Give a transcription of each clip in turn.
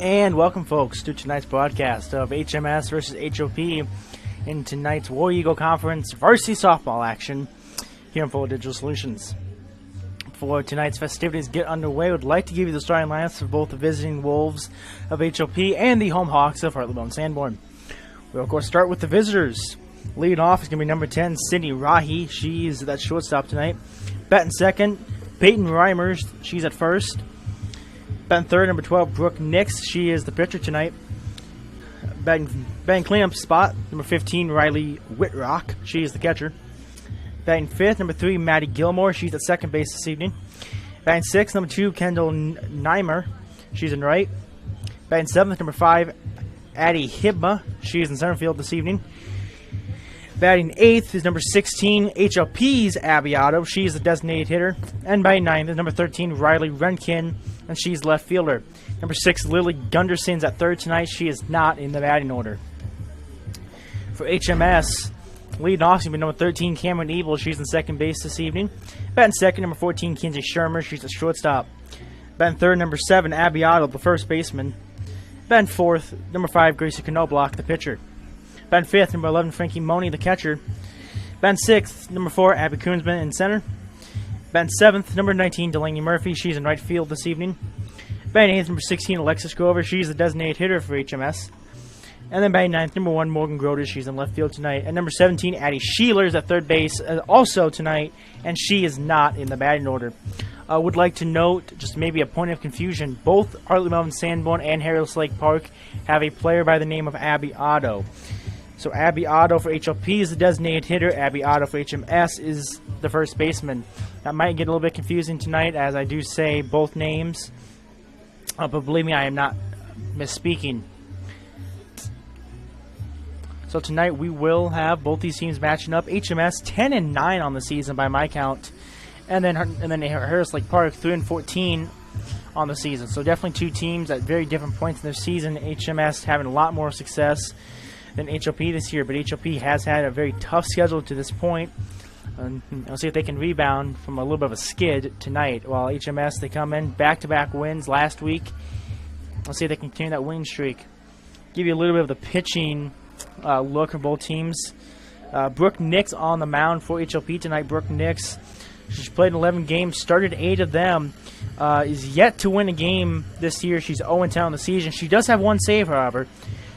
And welcome, folks, to tonight's broadcast of HMS versus HOP in tonight's War Eagle Conference Varsity Softball action here on Full Digital Solutions. Before tonight's festivities get underway, I would like to give you the starting lineups of both the visiting Wolves of HOP and the home Hawks of Hartley-Melvin-Sanborn. We'll, of course, start with the visitors. Leading off is going to be number 10, Sydney Rahi. She's that shortstop tonight. Batting second, Peyton Reimers. She's at first. Batting third, number 12, Brooke Nix. She is the pitcher tonight. Batting cleanup spot, number 15, Riley Whitrock. She is the catcher. Batting fifth, number 3, Maddie Gilmore. She's at second base this evening. Batting sixth, number 2, Kendall Neimer. She's in right. Batting seventh, number 5, Addie Hibma. She's in center field this evening. Batting eighth is number 16, HLP's Abby Otto. She's the designated hitter. And batting ninth is number 13, Riley Renkin, and she's left fielder. Number 6, Lily Gunderson's at third tonight. She is not in the batting order. For HMS, leading off is going to be number 13, Cameron Evil. She's in second base this evening. Batting second, number 14, Kinsey Shermer. She's at shortstop. Batting third, number 7, Abby Otto, the first baseman. Batting fourth, number 5, Gracie Knobloch, the pitcher. Batting fifth, number 11, Frankie Money, the catcher. Batting sixth, number 4, Abby Koonsman in center. Batting seventh, number 19, Delaney Murphy. She's in right field this evening. Batting eighth, number 16, Alexis Grover. She's the designated hitter for HMS. And then batting ninth, number 1, Morgan Groder. She's in left field tonight. And number 17, Addie Sheeler is at third base also tonight, and she is not in the batting order. I would like to note, just maybe a point of confusion, both Hartley-Melvin-Sanborn and Harris Lake Park have a player by the name of Abby Otto. So Abby Otto for HLP is the designated hitter. Abby Otto for HMS is the first baseman. That might get a little bit confusing tonight, as I do say both names. But believe me, I am not misspeaking. So tonight we will have both these teams matching up. HMS 10-9 on the season by my count, and then Harris Lake Park 3-14 on the season. So definitely two teams at very different points in their season. HMS having a lot more success than HOP this year, but HOP has had a very tough schedule to this point. I'll see if they can rebound from a little bit of a skid tonight. While HMS, they come in back-to-back wins last week. I'll see if they can continue that winning streak. Give you a little bit of the pitching look of both teams. Brooke Nix on the mound for HLP tonight. Brooke Nix, she's played 11 games, started 8 of them. Is yet to win a game this year. She's 0-10 on the season. She does have one save, however.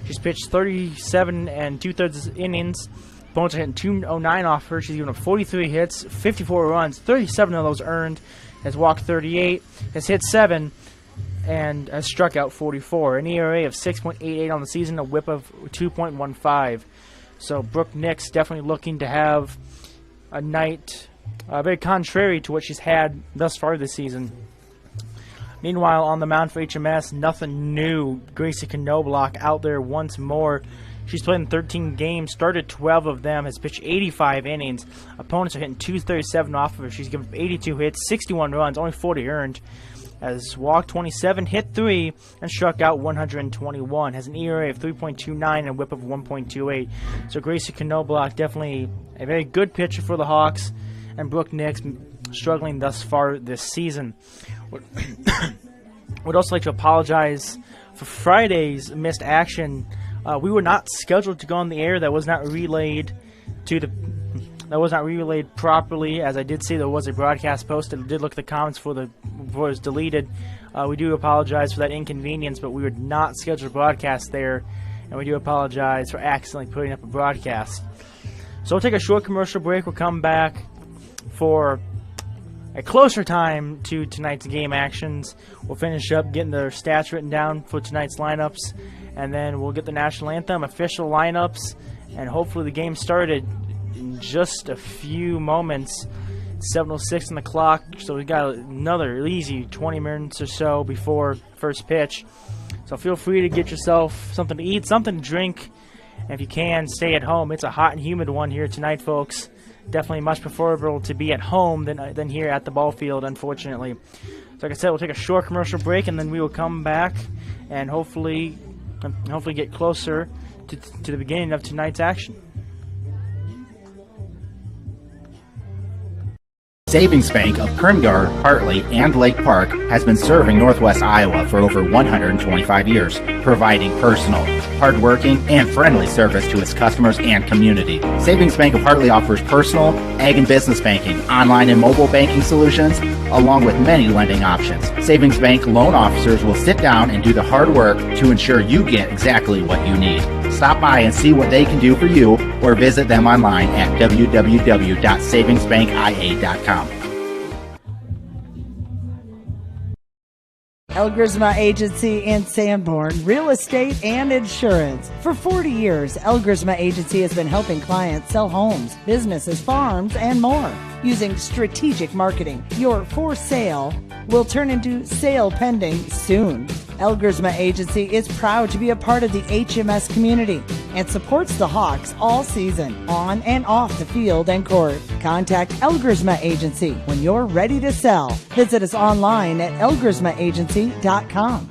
She's pitched 37 2/3 innings. Opponents are hitting 209 off her. She's given up 43 hits, 54 runs, 37 of those earned. Has walked 38, has hit 7, and has struck out 44. An ERA of 6.88 on the season, a whip of 2.15. So Brooke Nix definitely looking to have a night very contrary to what she's had thus far this season. Meanwhile, on the mound for HMS, nothing new. Gracie Knobloch out there once more. She's played in 13 games, started 12 of them, has pitched 85 innings. Opponents are hitting 237 off of her. She's given 82 hits, 61 runs, only 40 earned. Has walked 27, hit 3, and struck out 121. Has an ERA of 3.29 and a whip of 1.28. So Gracie Knobloch, definitely a very good pitcher for the Hawks. And Brooke Nix struggling thus far this season. Would also like to apologize for Friday's missed action. We were not scheduled to go on the air. That was not relayed properly. As I did see, there was a broadcast posted. I did look at the comments before it was deleted. We do apologize for that inconvenience, but we were not scheduled to broadcast there, and we do apologize for accidentally putting up a broadcast. So we'll take a short commercial break. We'll come back for a closer time to tonight's game actions. We'll finish up getting the stats written down for tonight's lineups, and then we'll get the national anthem, official lineups, and hopefully the game started in just a few moments. 7:06 on the clock, so we got another easy 20 minutes or so before first pitch. So feel free to get yourself something to eat, something to drink, and if you can, stay at home. It's a hot and humid one here tonight, folks. Definitely much preferable to be at home than here at the ball field, unfortunately. So like I said, we'll take a short commercial break, and then we will come back and hopefully get closer to the beginning of tonight's action. Savings Bank of Primgar, Hartley, and Lake Park has been serving Northwest Iowa for over 125 years, providing personal, hardworking, and friendly service to its customers and community. Savings Bank of Hartley offers personal, ag and business banking, online and mobile banking solutions, along with many lending options. Savings Bank loan officers will sit down and do the hard work to ensure you get exactly what you need. Stop by and see what they can do for you, or visit them online at www.savingsbankia.com. Elgersma Agency in Sanborn, real estate and insurance. For 40 years, Elgersma Agency has been helping clients sell homes, businesses, farms, and more. Using strategic marketing, your for sale will turn into sale pending soon. Elgersma Agency is proud to be a part of the HMS community and supports the Hawks all season, on and off the field and court. Contact Elgersma Agency when you're ready to sell. Visit us online at elgersmaagency.com.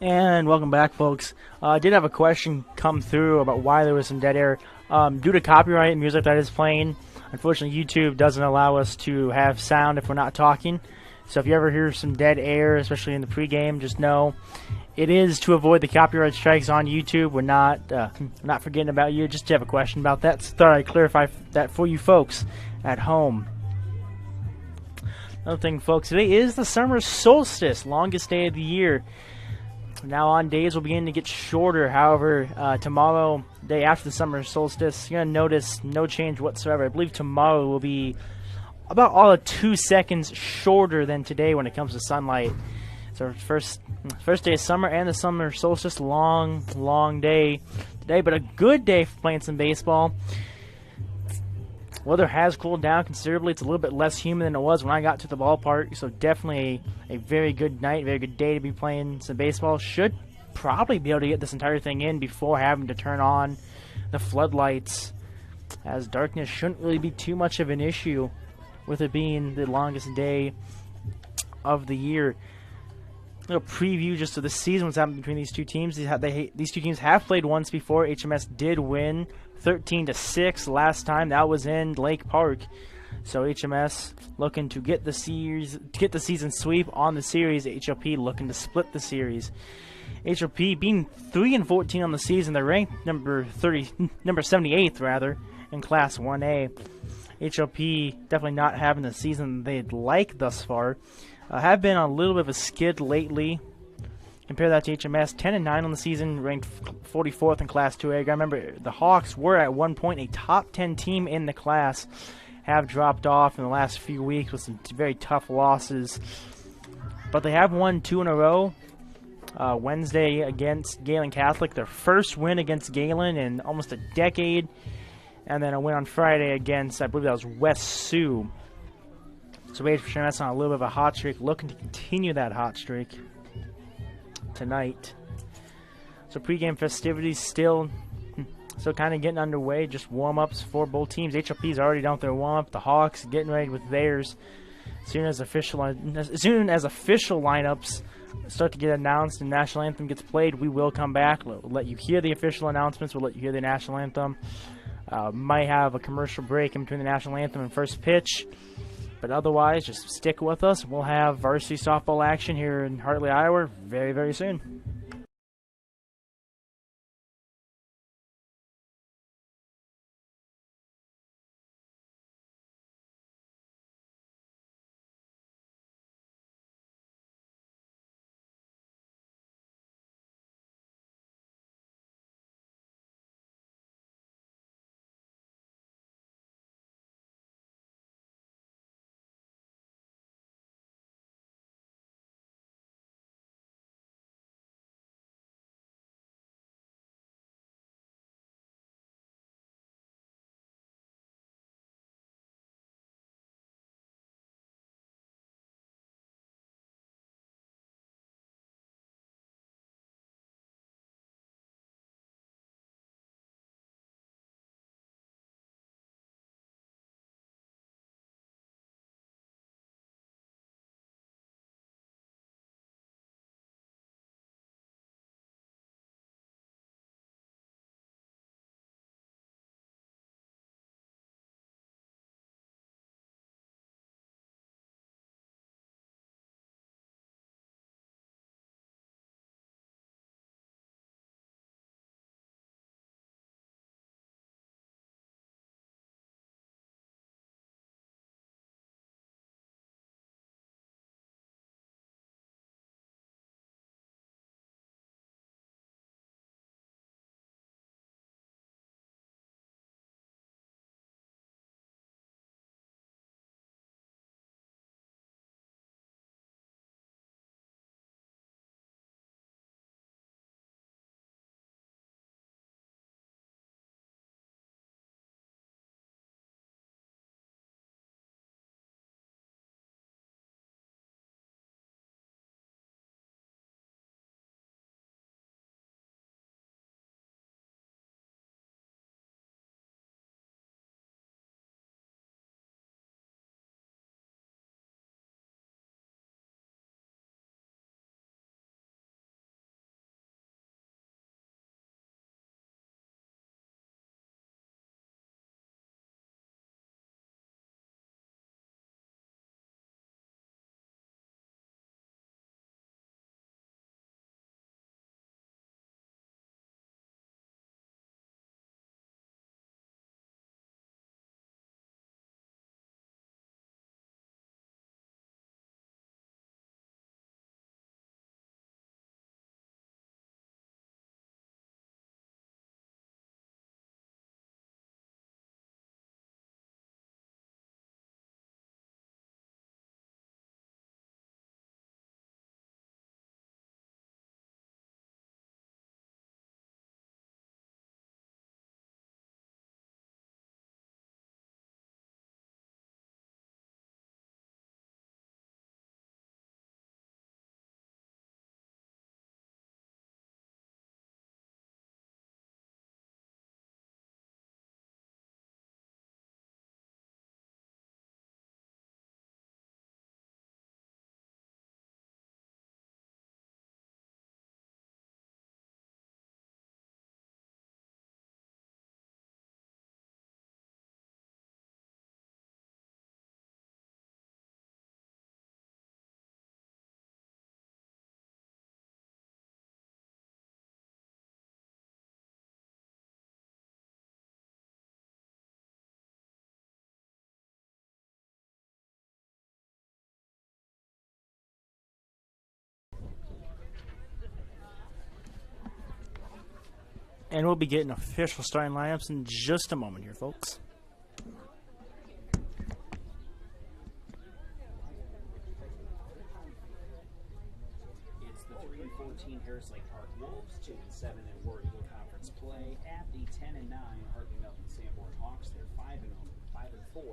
And welcome back, folks. I did have a question come through about why there was some dead air. Due to copyright music that is playing, unfortunately YouTube doesn't allow us to have sound if we're not talking. So if you ever hear some dead air, especially in the pregame, just know it is to avoid the copyright strikes on YouTube. We're not forgetting about you. Just have a question about that. So thought I'd clarify that for you folks at home. Another thing, folks, today is the summer solstice, longest day of the year. Now on, days will begin to get shorter. However, tomorrow, day after the summer solstice, you're going to notice no change whatsoever. I believe tomorrow will be about all of 2 seconds shorter than today when it comes to sunlight. So first day of summer and the summer solstice, long day today, but a good day for playing some baseball. Weather has cooled down considerably. It's a little bit less humid than it was when I got to the ballpark, so definitely a very good night, very good day to be playing some baseball. Should probably be able to get this entire thing in before having to turn on the floodlights, as darkness shouldn't really be too much of an issue with it being the longest day of the year. A little preview just of the season, what's happened between these two teams. These two teams have played once before. HMS did win 13-6 last time. That was in Lake Park. So HMS looking to get the season sweep on the series. HOP looking to split the series. HOP being 3-14 on the season. They're ranked number 78th rather in Class 1A. HOP definitely not having the season they'd like thus far. Have been on a little bit of a skid lately. Compare that to HMS, 10-9 on the season, ranked 44th in Class 2A. I remember the Hawks were at one point a top 10 team in the class. Have dropped off in the last few weeks with some very tough losses. But they have won 2 in a row. Wednesday against Galen Catholic, their first win against Galen in almost a decade. And then a win on Friday against, I believe that was West Sioux. So HMS on a little bit of a hot streak, looking to continue that hot streak tonight. So pregame festivities still kind of getting underway, just warm-ups for both teams. HLP's already done their warm-up. The Hawks getting ready with theirs. As soon as official lineups start to get announced and national anthem gets played, we will come back. We'll let you hear the official announcements. We'll let you hear the national anthem. Might have a commercial break in between the national anthem and first pitch. But otherwise, just stick with us. We'll have varsity softball action here in Hartley, Iowa very, very soon. And we'll be getting official starting lineups in just a moment here, folks. It's the 3-14 Harris Lake Park Wolves, 2-7 in War Eagle Conference play at the 10-9 Hartley-Melvin-Sanborn Hawks. They're 5-4 in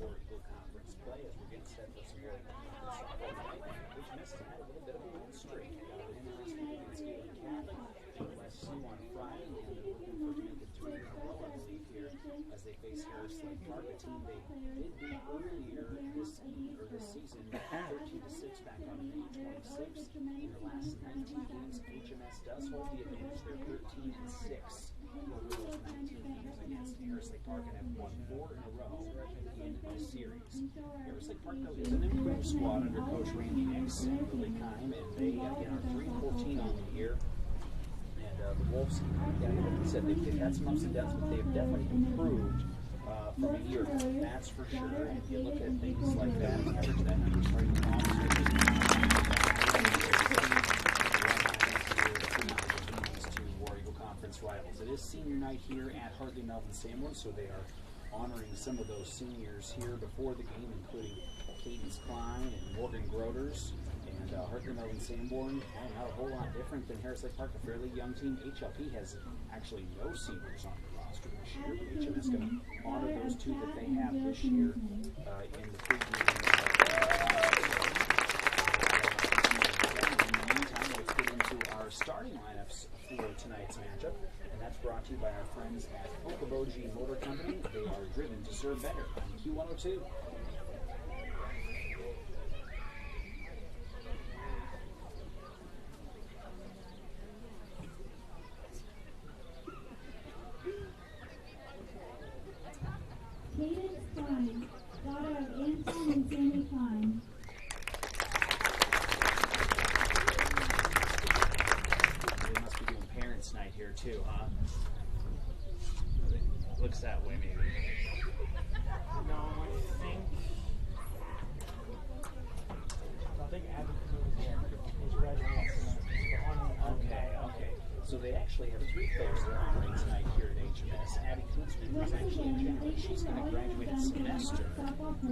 War Eagle Conference play as we're getting set for some War Eagle Conference softball tonight. HMS has had a little bit of a win streak. Got a win last week against Galen Catholic, West Sioux on Friday, and they're looking for to make it 3 in a row, I believe, here as they face Harris Lake Park, a team they did beat earlier this season, 13-6 back on May 26th. In the last 19 games, HMS does hold the advantage. They're 13-6 over those 19 games against Harris Lake Park and have won 4 in a row in the series. Harris Lake Park, though, is an improved squad under Coach Randy Nix and Billy Kime, and they, again, are 3-14 on the year. And the Wolves, like I said, they've had some ups and downs, but they've definitely improved from a year ago. That's for sure. And if you look at things like that, average that number starting to War Eagle Conference rivals. It is senior night here at Hartley-Melvin-Sanborn, so they are honoring some of those seniors here before the game, including Cadence Klein and Morgan Groders. And Hartley-Melvin-Sanborn, not a whole lot different than Harris Lake Park, a fairly young team. HLP has actually no seniors on the roster this year, but HMS is going to honor those two that they have this year in the pregame. In the meantime, let's get into our starting lineups for tonight's matchup, and that's brought to you by our friends at Okoboji Motor Company. They are driven to serve better on Q102. Cadence Klein, daughter of Anton and Sandy Klein. They must be doing parents' night here too, huh? It looks that way, maybe. No, I think Abby is graduating. Okay. So they actually have 3 players that are honoring tonight here at HMS. Abby Kunzman is actually a junior. She's going to graduate in semester.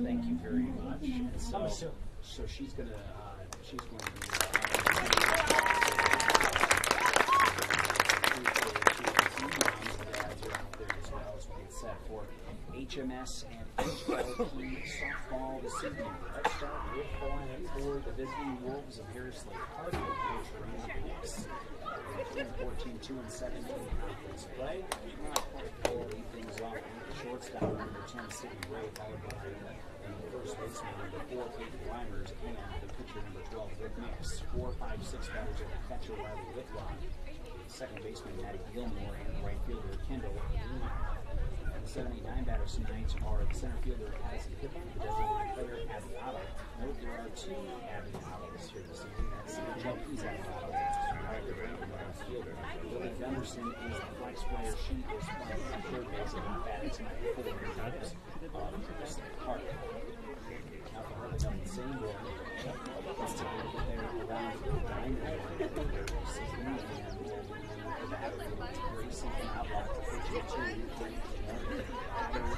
Thank you very much. And so she's going to be set for HMS and HLP softball this evening. Let's start with the lineup for the visiting Wolves of Harris Lake Park, Coach Randy Nix. 14, 2-7 in conference play. We'll lead things off with the shortstop, number 10, Sidney Ray, followed by the first baseman, number 4, Kate Reimers, and the pitcher, number 12, Rick Nix. 4, 5, 6 batters at the catcher, Riley Whitlock. Second baseman, Maddie Gilmore, and the right fielder, Kendall Lima. And the 7, 8, 9 batters tonight are the center fielder, Addison Pippen, the designated player, Abby Otto. Note there are 2 Abby Ottos here this evening. That's HLP's Abby Otto. Fielder. Lily Gunderson is the flex player. She is playing at third base and not batting tonight for the Rangers. Park. Now for Hartley-Melvin-Sanborn. Let's take a look at their around the diamond line for their season. And we'll the battery Grayson Knobloch to pitch it to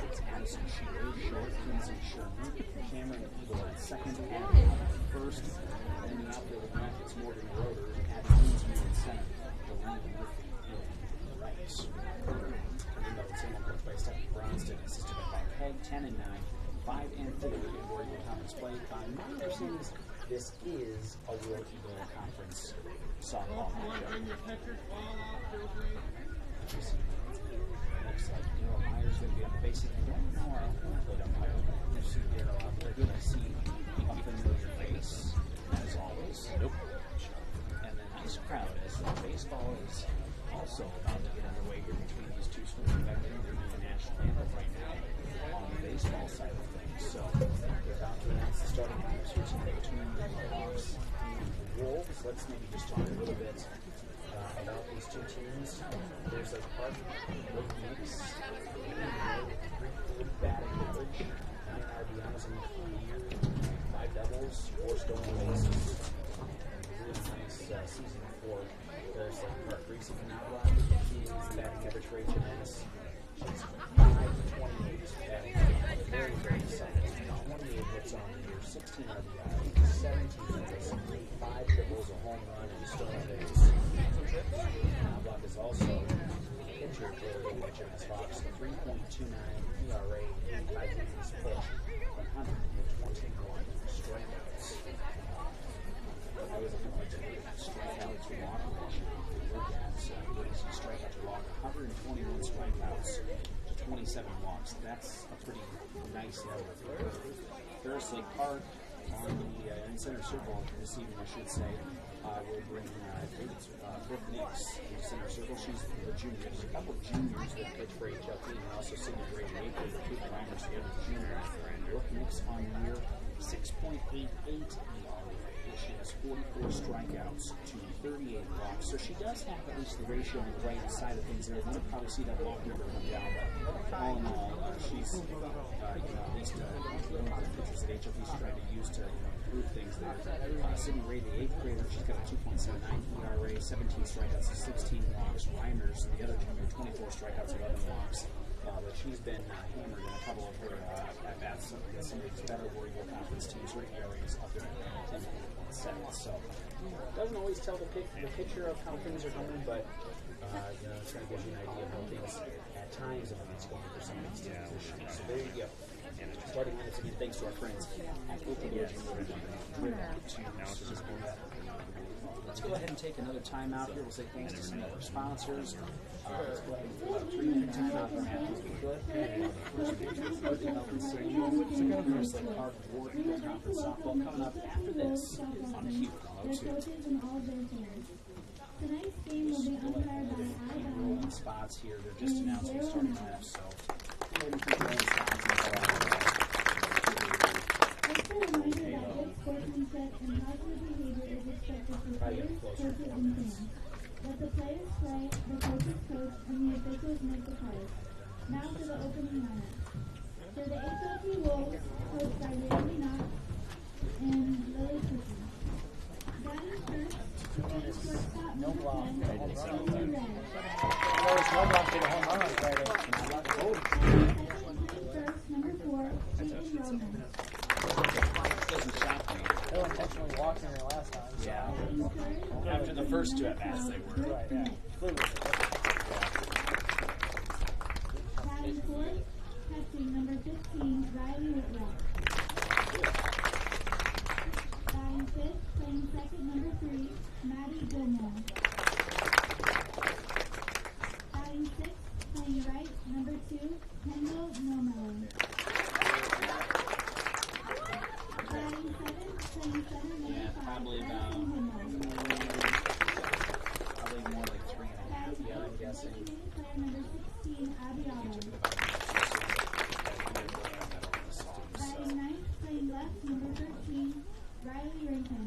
it's Addison Shearer, short, Kinsey Sherman, Cameron Eagle at second, Abby first, and in the outfield of that, it's Morgan Roder, Abby Kinsey in center. By Stephanie Bronston, assisted by Peg, 10-9, 5-4 in War Eagle Conference play. By my understanding, this is a War Eagle Conference softball matchup. Looks like Daryl Myers going to be on the base. I don't know our outfield umpire. You see Daryl out there. Good to see a familiar face, as always. Nope. And the nice crowd as the baseball is also about to get underway here between these two schools. In fact, they're doing the national anthem right now on the baseball side of things. So they're about to announce the starting lineups here tonight between the Hawks and the Wolves. Let's maybe just talk a little bit about these two teams. There's a Park with Nix, 3 batting average, 9 RBIs in the year, 5 doubles, 4 stolen bases. Really nice season for Harris Lake Park. Reese Knobloch is batting average for HMS. She's 528 batting average. Very, very solid. 28 hits on the year, 16 RBI, 17 hits, 5 triples, a home run, and a stolen base. Block is also pitcher for the HMS Hawks, 3.29 ERA, 85 innings pitched, 121 strikeouts. I was looking at strikeouts walk ratio. Look at strikeouts walk, 121 strikeouts to 27 walks. That's a pretty nice level for her. Harris Lake Park on the in center circle this evening, I should say. We'll bring Brooke Nix in the center circle. She's the junior. There's a couple of juniors that pitch for HLP, and also senior grade 8 for the two primers here, the juniors. Brooke Nix on the year, 6.88 ERA. She has 44 strikeouts to 38 walks. So she does have at least the ratio on the right side of things there. We'll probably see that walk number come down, but all in all, she's at least one of the pitchers that HLP is trying to use to improve things there. Sydney Ray, the 8th grader, she's got a 2.79 ERA, 17 strikeouts, 16 walks. Reimers, the other junior, 24 strikeouts, 11 walks. But she's been hammered in a couple of her at-bats against some of these better Warrior Conference teams. Her ERA is up there at 10.7. So doesn't always tell the picture of how things are going, but it's going to give you an idea of how things at times are going for some of these teams. So there you go. Starting minutes again, thanks to our friends at Let's go ahead and take another timeout here. We'll say thanks to some of our sponsors. Let's go ahead and do a 3-minute timeout from after we could. First pitch is Hartley-Melvin-Sanborn. Hartley Park Ward Conference softball coming up after this on Q. Tonight's game will be umpired by Alabama. Rolling spots here. They're just announcing starting lineup, so go ahead and keep rolling spots. Just a reminder that good sportsmanship and positive behavior is expected for players, coaches, and fans. Let the players play, the coaches coach, and the officials make the calls. Now for the opening lineup. For the HLP Wolves, coached by Randy Knox and Lily Cookie. Batting first is shortstop number 10, Amy Red. First, number 4, Jaden Roman. Doesn't shock me. They were intentionally walking her last time. Yeah. After the first two at-bats, they were. Right, yeah. Batting fourth, catching number 15, Riley Whitlock. Batting fifth, playing second, number 3, Maddie Gilmore. Batting sixth, playing right, number 2, Kendall Nomelo. Batting seventh, playing center, number 5, Probably Madison Himmel. probably more like 3.5. Yeah, I'm guessing. Designated player number 16, Abby Autumn. Batting ninth, playing left, number 13, Riley Rankin.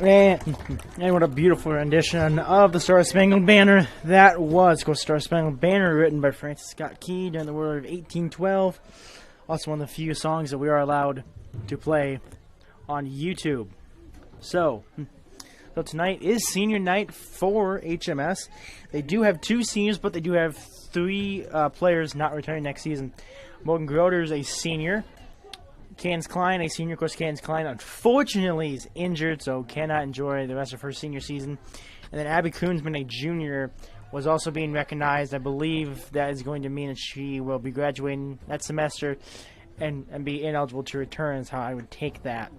And what a beautiful rendition of the Star Spangled Banner that was. Of course, Star Spangled Banner, written by Francis Scott Key during the war of 1812. Also one of the few songs that we are allowed to play on YouTube. So tonight is senior night for HMS. They do have 2 seniors, but they do have 3 players not returning next season. Morgan Groder is a senior. Candace Klein, a senior. Of course, Candace Klein, unfortunately, is injured, so cannot enjoy the rest of her senior season. And then Abby Koonsman, a junior, was also being recognized. I believe that is going to mean that she will be graduating that semester and be ineligible to return, is how I would take that.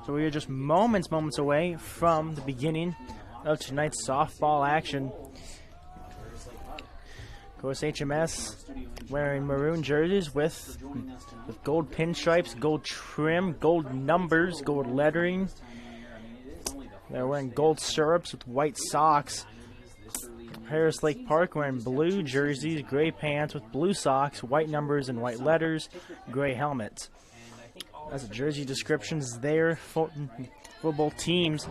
So we are just moments away from the beginning of tonight's softball action. Of course, HMS wearing maroon jerseys with gold pinstripes, gold trim, gold numbers, gold lettering. They're wearing gold stirrups with white socks. Harris Lake Park wearing blue jerseys, gray pants with blue socks, white numbers and white letters, gray helmets. That's the jersey descriptions there for both teams.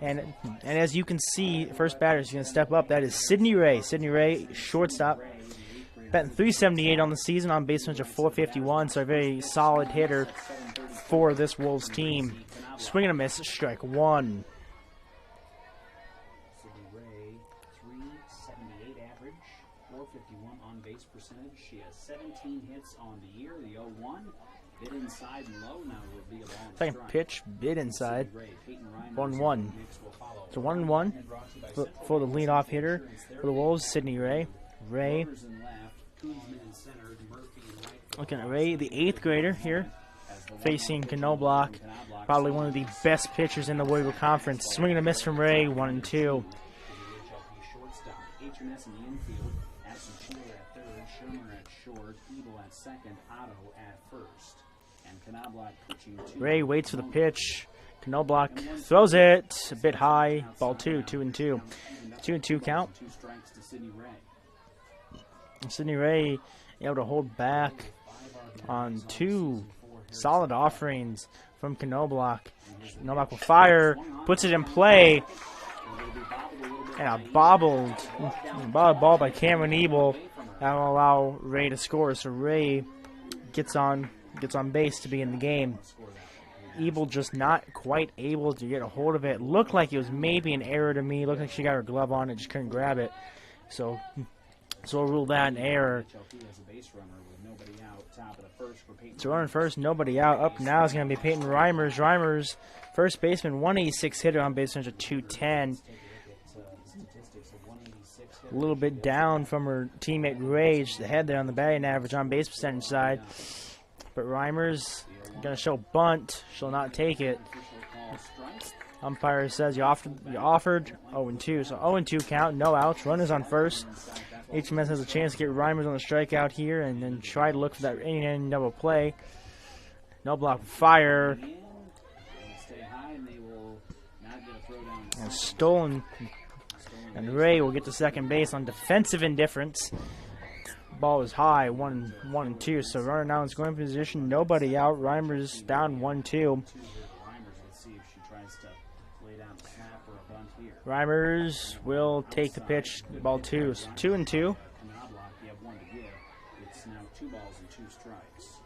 And as you can see, first batter is going to step up. That is Sydney Ray. Sydney Ray, shortstop. Batting .378 on the season, on base percentage of .451, so a very solid hitter for this Wolves team. Swing and a miss, strike 1. Sydney Ray, .378 average, .451 on base percentage. She has 17 hits on the year. The 0-1. Bid inside and low now will be a ball. Second pitch, bid inside. 1-1. So 1-1 for the leadoff hitter for the Wolves, Sydney Ray. Ray. Looking at Ray, the 8th grader here, facing Knobloch. Probably one of the best pitchers in the Warrior Conference. Swing and a miss from Ray, 1-2. HMS in the infield. Addison Sheeler at third, Shermer at short, Ebel at second, Otto at first. And Knobloch pitching 2. Ray waits for the pitch. Knobloch throws it a bit high. Ball 2, 2-2. 2-2 count. 2 strikes to Sydney Ray. Sydney Ray able to hold back on 2 solid offerings from Knobloch. Knobloch will fire, puts it in play, and a bobbled ball by Cameron Ebel that will allow Ray to score. So Ray gets on base to be in the game. Ebel just not quite able to get a hold of it. Looked like it was maybe an error to me. Looked like she got her glove on it, just couldn't grab it. So we'll rule that an error. So running first, nobody out. Up now is going to be Peyton Reimers. Reimers, first baseman, 186 hitter on base percentage of 210. A little bit down from her teammate Ray, just ahead there on the batting average on base percentage side. But Reimers going to show bunt. She'll not take it. Umpire says you offered 0-2. So 0-2 count, no outs. Runners on first. HMS has a chance to get Reimers on the strikeout here and then try to look for that inning double play. No block fire. And stolen. And Ray will get to second base on defensive indifference. Ball is high, 1-2. So runner now in scoring position, nobody out. Reimers down 1-2. Reimers will take the pitch, ball 2. So 2-2. It's now 2 balls and 2 strikes.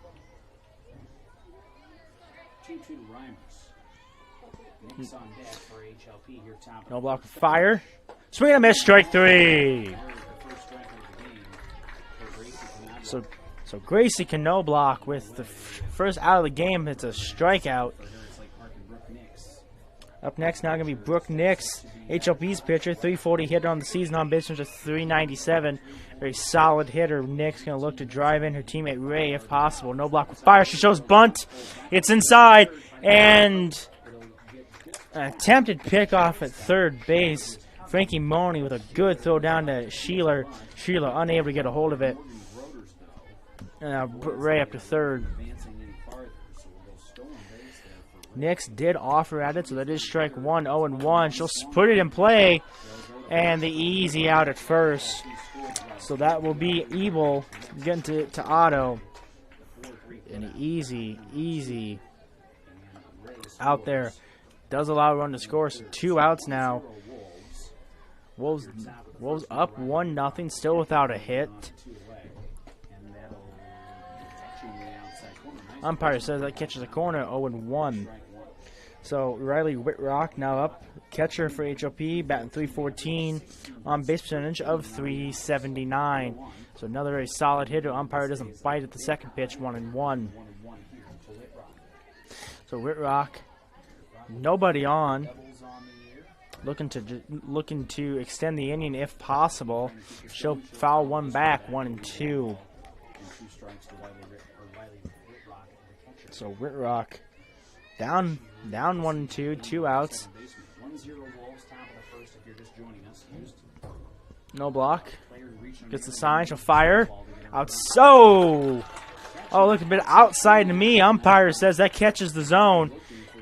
2-2 to Reimers. Next on deck for HLP here top. No block of fire. Swing and a miss, strike 3. So Gracie Knobloch with the first out of the game. It's a strikeout. Up next now going to be Brooke Nix, HLP's pitcher, 340 hitter on the season, on base percentage of 397. Very solid hitter. Nix going to look to drive in her teammate Ray if possible. No block with fire. She shows bunt. It's inside, and an attempted pickoff at third base. Frankie Money with a good throw down to Sheeler. Sheeler unable to get a hold of it. And Ray up to third. Nix did offer at it, so that is strike 1, 0-1. She'll put it in play, and the easy out at first. So that will be Ebel getting to Otto. And easy out there Does allow a run to score. So 2 outs now. Wolves up 1-0, still without a hit. Umpire says that catches a corner, 0-1. So Riley Whitrock now up, catcher for HOP, batting .314, on base percentage of .379. So another very solid hitter. Umpire doesn't bite at the second pitch, 1-1. So Whitrock, nobody on. Looking to extend the inning if possible. She'll foul one back, 1-2. So Whitrock down 1-2, 2 outs. No block. Gets the sign. She'll fire. Out. So, oh, look a bit outside to me. Umpire says that catches the zone,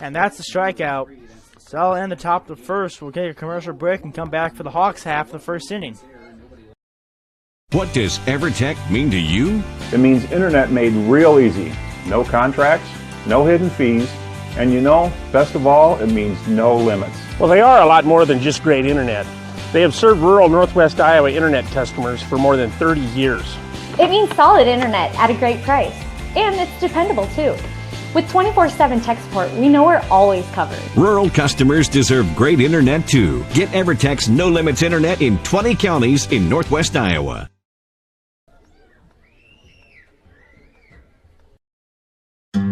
and that's the strikeout. So I'll end the top of the first. We'll get a commercial break and come back for the Hawks half of the first inning. What does EverTech mean to you? It means internet made real easy. No contracts, no hidden fees, and you know, best of all, it means no limits. Well, they are a lot more than just great internet. They have served rural Northwest Iowa internet customers for more than 30 years. It means solid internet at a great price. And it's dependable too. With 24/7 tech support, we know we're always covered. Rural customers deserve great internet too. Get EverTech's No Limits internet in 20 counties in Northwest Iowa.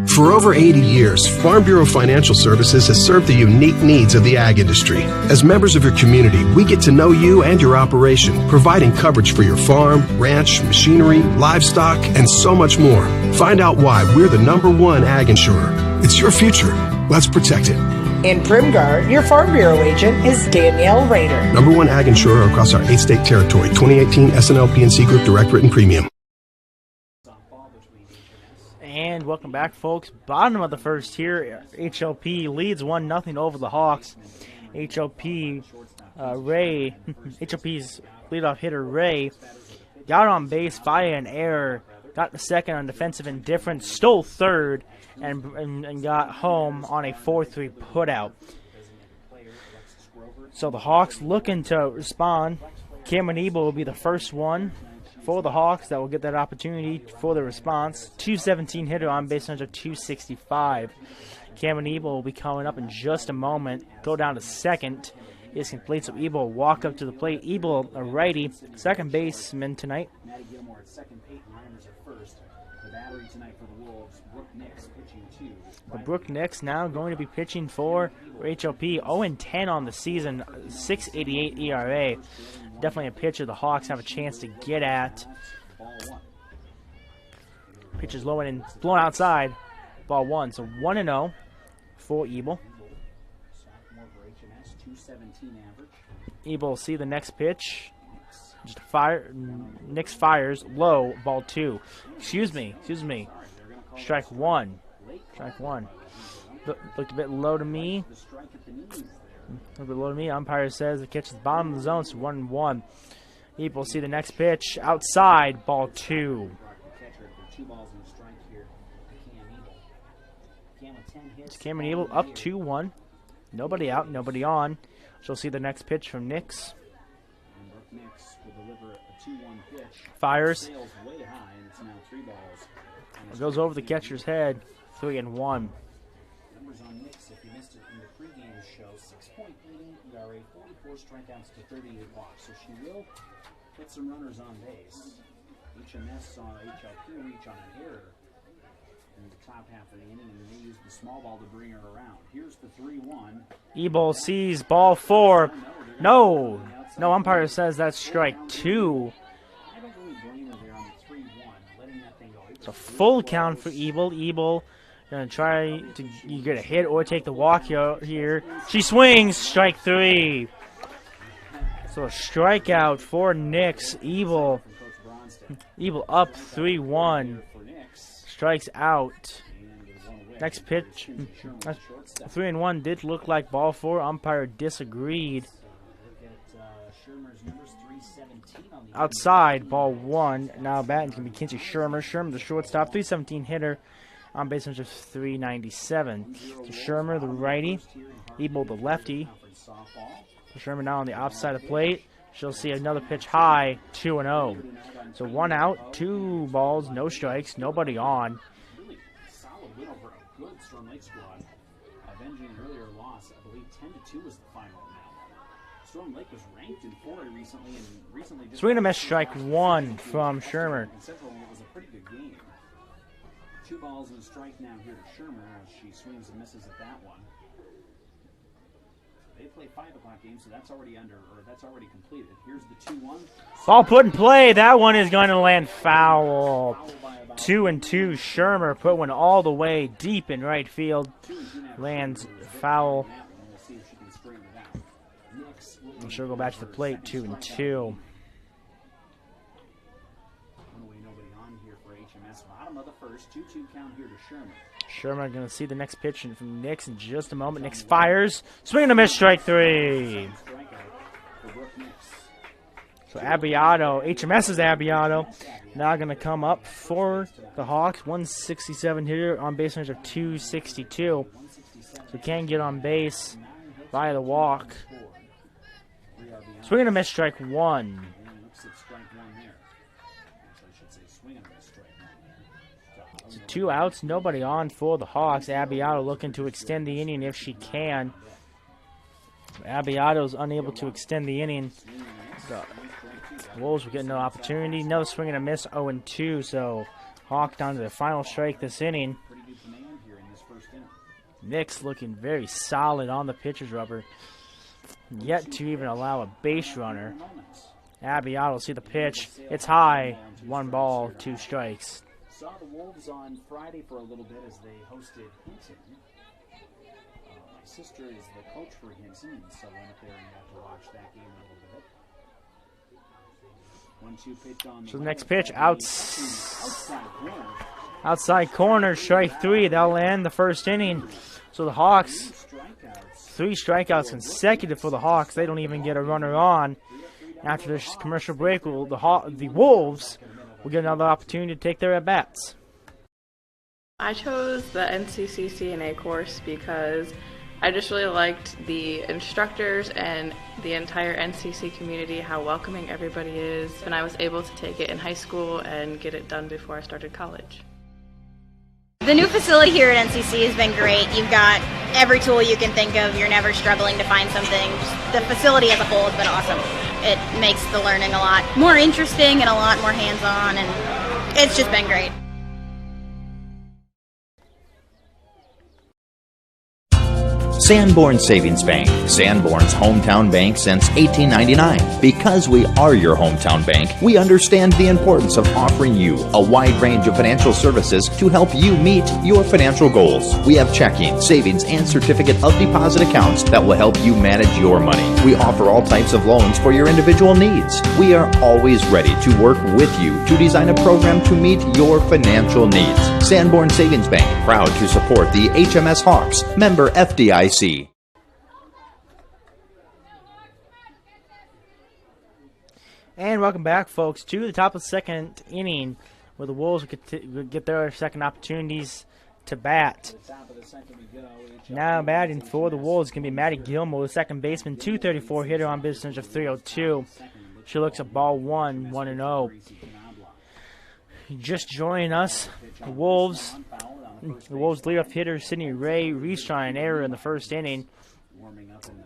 For over 80 years, Farm Bureau Financial Services has served the unique needs of the ag industry. As members of your community, we get to know you and your operation, providing coverage for your farm, ranch, machinery, livestock, and so much more. Find out why we're the #1 ag insurer. It's your future. Let's protect it. In Primgar, your Farm Bureau agent is Danielle Rader. #1 ag insurer across our 8-state territory. 2018 SNL PNC Group Direct Written Premium. And welcome back, folks. Bottom of the first here. HLP leads 1-0 over the Hawks. HLP's leadoff hitter Ray got on base via an error, got the second on defensive indifference, stole third, and got home on a 4-3 putout. So the Hawks looking to respond. Cameron Ebel will be the first one for the Hawks that will get that opportunity for the response. 217 hitter on base percentage of 265. Cameron Ebel will be coming up in just a moment. Go down to second. Is complete, so Ebel will walk up to the plate. Ebel, a righty, second baseman tonight. Maddie Gilmore at second, Peyton Reimers at first. The battery tonight for the Wolves, Brooke Nix pitching 2. But Brooke Nix now going to be pitching for HLP. 0-10 on the season, 6.88 ERA. Definitely a pitcher the Hawks have a chance to get at. Pitch is low and blown outside. Ball 1. So 1-0 for Ebel. Ebel will see the next pitch. Just fire. Nix fires low. Ball 2. Excuse me. Strike 1. Looked a bit low to me. Umpire says the catch is bottom of the zone, so 1-1. Ebel will see the next pitch outside. Ball 2. It's Cameron Ebel up 2-1. Nobody out, nobody on. She'll see the next pitch from Nix. Fires. It goes over the catcher's head. 3-1. Numbers on Nix, if you missed it in the pregame show, 6.8 ERA, 44 strikeouts to 38 walks. So she will put some runners on base. HMS saw HLP reach on an error in the top half of the inning, and they used the small ball to bring her around. Here's the 3-1. Ebel sees ball 4. No, umpire says that's strike 2. I don't really blame her there on the 3-1, letting that thing go. It's a full count for Ebel. Ebel going to try to get a hit or take the walk here. She swings, strike 3. So a strikeout for Nix. Ebel up 3-1. Strikes out. Next pitch. 3-1 did look like ball 4. Umpire disagreed. Outside, ball 1. Now batting can be Kinsey Shermer. Shermer, the shortstop, 317 hitter. On base number 397. To Shermer, the righty. Ebo, the lefty. To Shermer now on the opposite of the plate. She'll see another pitch high, 2-0. So 1 out, 2 balls, no strikes, nobody on. Really solid win over a good Storm Lake squad, avenging an earlier loss. I believe 10-2 was the final now. Storm Lake was ranked in 4A recently, and recently Swing and a miss, strike 1 from Shermer. In Central, it was a pretty good game. 2 balls and a strike now here to Shermer as she swings and misses at that one. They play 5 o'clock game, so that's already completed. Here's the 2-1. Ball put in play. That one is going to land foul. 2-2. Shermer put one all the way deep in right field. Lands foul. She'll go back to the plate. 2-2. Nobody on here for HMS. Bottom of the first. 2-2 count here to Shermer. Shermer going to see the next pitch from Nix in just a moment. Nix fires. Swing and a miss, strike 3. So Abbiato, HMS's Abbiato, now going to come up for the Hawks. 167 hitter on base range of 262. So can get on base via the walk. Swing and a miss, strike 1. So 2 outs, nobody on for the Hawks. Abbiato looking to extend the inning if she can. Abbiato's unable to extend the inning. The Wolves will get no opportunity. Another swing and a miss, 0-2. So Hawk down to the final strike this inning. Nix looking very solid on the pitcher's rubber. Yet to even allow a base runner. Abbiato will see the pitch. It's high. 1 ball, 2 strikes. Saw the Wolves on Friday for a little bit as they hosted Hinton. My sister is the coach for Hinton, so I went up there and got to watch that game a little bit. 1-2 pitch on so the next pitch, outside corner, strike 3. That'll end the first inning. So the Hawks, 3 strikeouts consecutive for the Hawks. They don't even get a runner on. After this commercial break, the Wolves will get another opportunity to take their at-bats. I chose the NCC CNA course because I just really liked the instructors and the entire NCC community, how welcoming everybody is, and I was able to take it in high school and get it done before I started college. The new facility here at NCC has been great. You've got every tool you can think of. You're never struggling to find something. Just the facility as a whole has been awesome. It makes the learning a lot more interesting and a lot more hands-on, and it's just been great. Sanborn Savings Bank, Sanborn's hometown bank since 1899. Because we are your hometown bank, we understand the importance of offering you a wide range of financial services to help you meet your financial goals. We have checking, savings, and certificate of deposit accounts that will help you manage your money. We offer all types of loans for your individual needs. We are always ready to work with you to design a program to meet your financial needs. Sanborn Savings Bank, proud to support the HMS Hawks, member FDIC. And welcome back, folks, to the top of the second inning, where the Wolves will get their second opportunities to bat. Now batting for the Wolves can be Maddie Gilmore, the second baseman, 234 hitter on business of 302. She looks at ball 1, 1-0. Just joining us, the Wolves leadoff hitter Sydney Ray reached on an error in the first inning.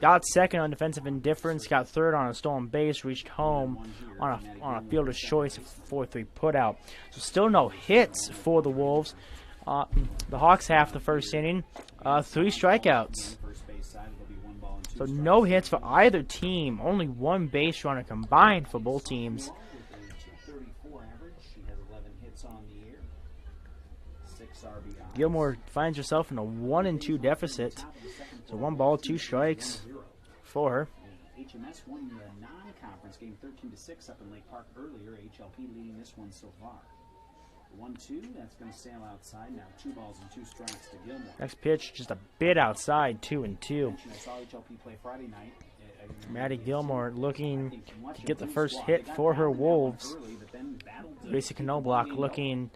Got second on defensive indifference, got third on a stolen base, reached home on a fielder's choice 4-3 putout. So still no hits for the Wolves. The Hawks half the first inning, 3 strikeouts. So no hits for either team, only 1 base runner combined for both teams. Gilmore finds herself in a 1-2 deficit. So 1 ball, 2 strikes for her. HMS won the non-conference game 13-6 up in Lake Park earlier. HLP leading this one so far. 1-2, that's going to sail outside now. 2 balls and 2 strikes to Gilmore. Next pitch, just a bit outside, 2-2. I saw HLP play Friday night. Maddie Gilmore looking to get the first hit for her Wolves. Gracie Knobloch looking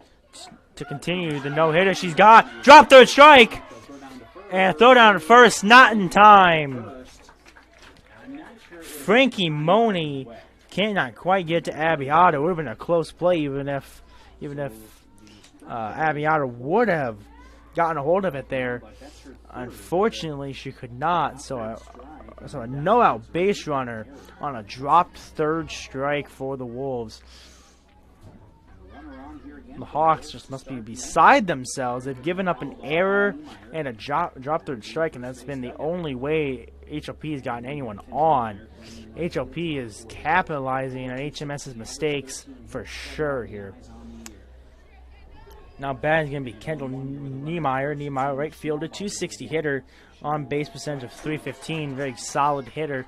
to continue the no-hitter. She's got drop third strike and throw down to first, not in time. Frankie Money cannot quite get to Abby Otto. It would have been a close play even if Abby Otto would have gotten a hold of it there. Unfortunately, she could not. So a no-out base runner on a dropped third strike for the Wolves. The Hawks just must be beside themselves. They've given up an error and a drop third strike, and that's been the only way HLP has gotten anyone on. HLP is capitalizing on HMS's mistakes for sure here. Now batting is going to be Kendall Niemeyer. Niemeyer, right fielder, 260 hitter, on base percentage of 315. Very solid hitter.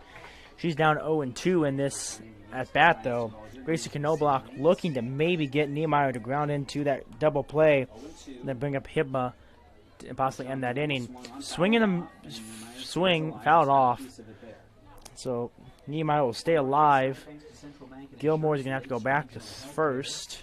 She's down 0-2 in this at bat though. Gracie Knobloch looking to maybe get Niemeyer to ground into that double play, and then bring up Hibma and possibly end that inning. Swing, fouled off. So Niemeyer will stay alive. Gilmore's going to have to go back to first.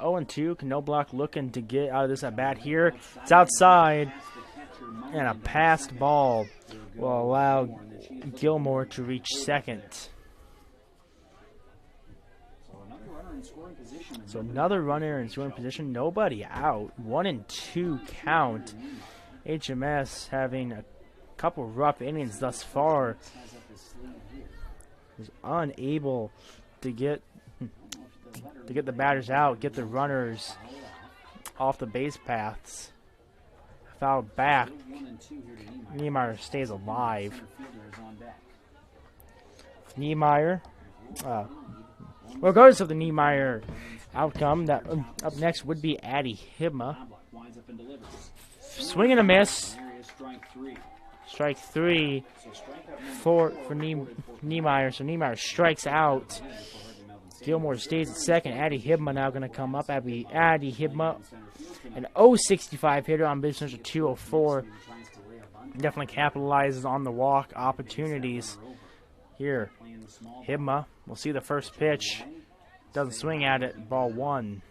0-2. Knobloch looking to get out of this at bat here. It's outside. And a passed ball will allow Gilmore to reach second. So another runner in scoring position. Nobody out. 1-2 count. HMS having a couple rough innings thus far. Is unable to get the batters out, get the runners off the base paths. Fouled back. Niemeyer stays alive. Niemeyer, regardless of the Niemeyer outcome, that up next would be Addie Hibma. Swing and a miss. Strike three for Niemeyer. So Niemeyer strikes out. Gilmore stays at second. Addie Hibma now going to come up. Addie Hibma, an 0.65 hitter on base percentage of 204. Definitely capitalizes on the walk opportunities here. Hibma, we'll see the first pitch. Doesn't swing at it. Ball one.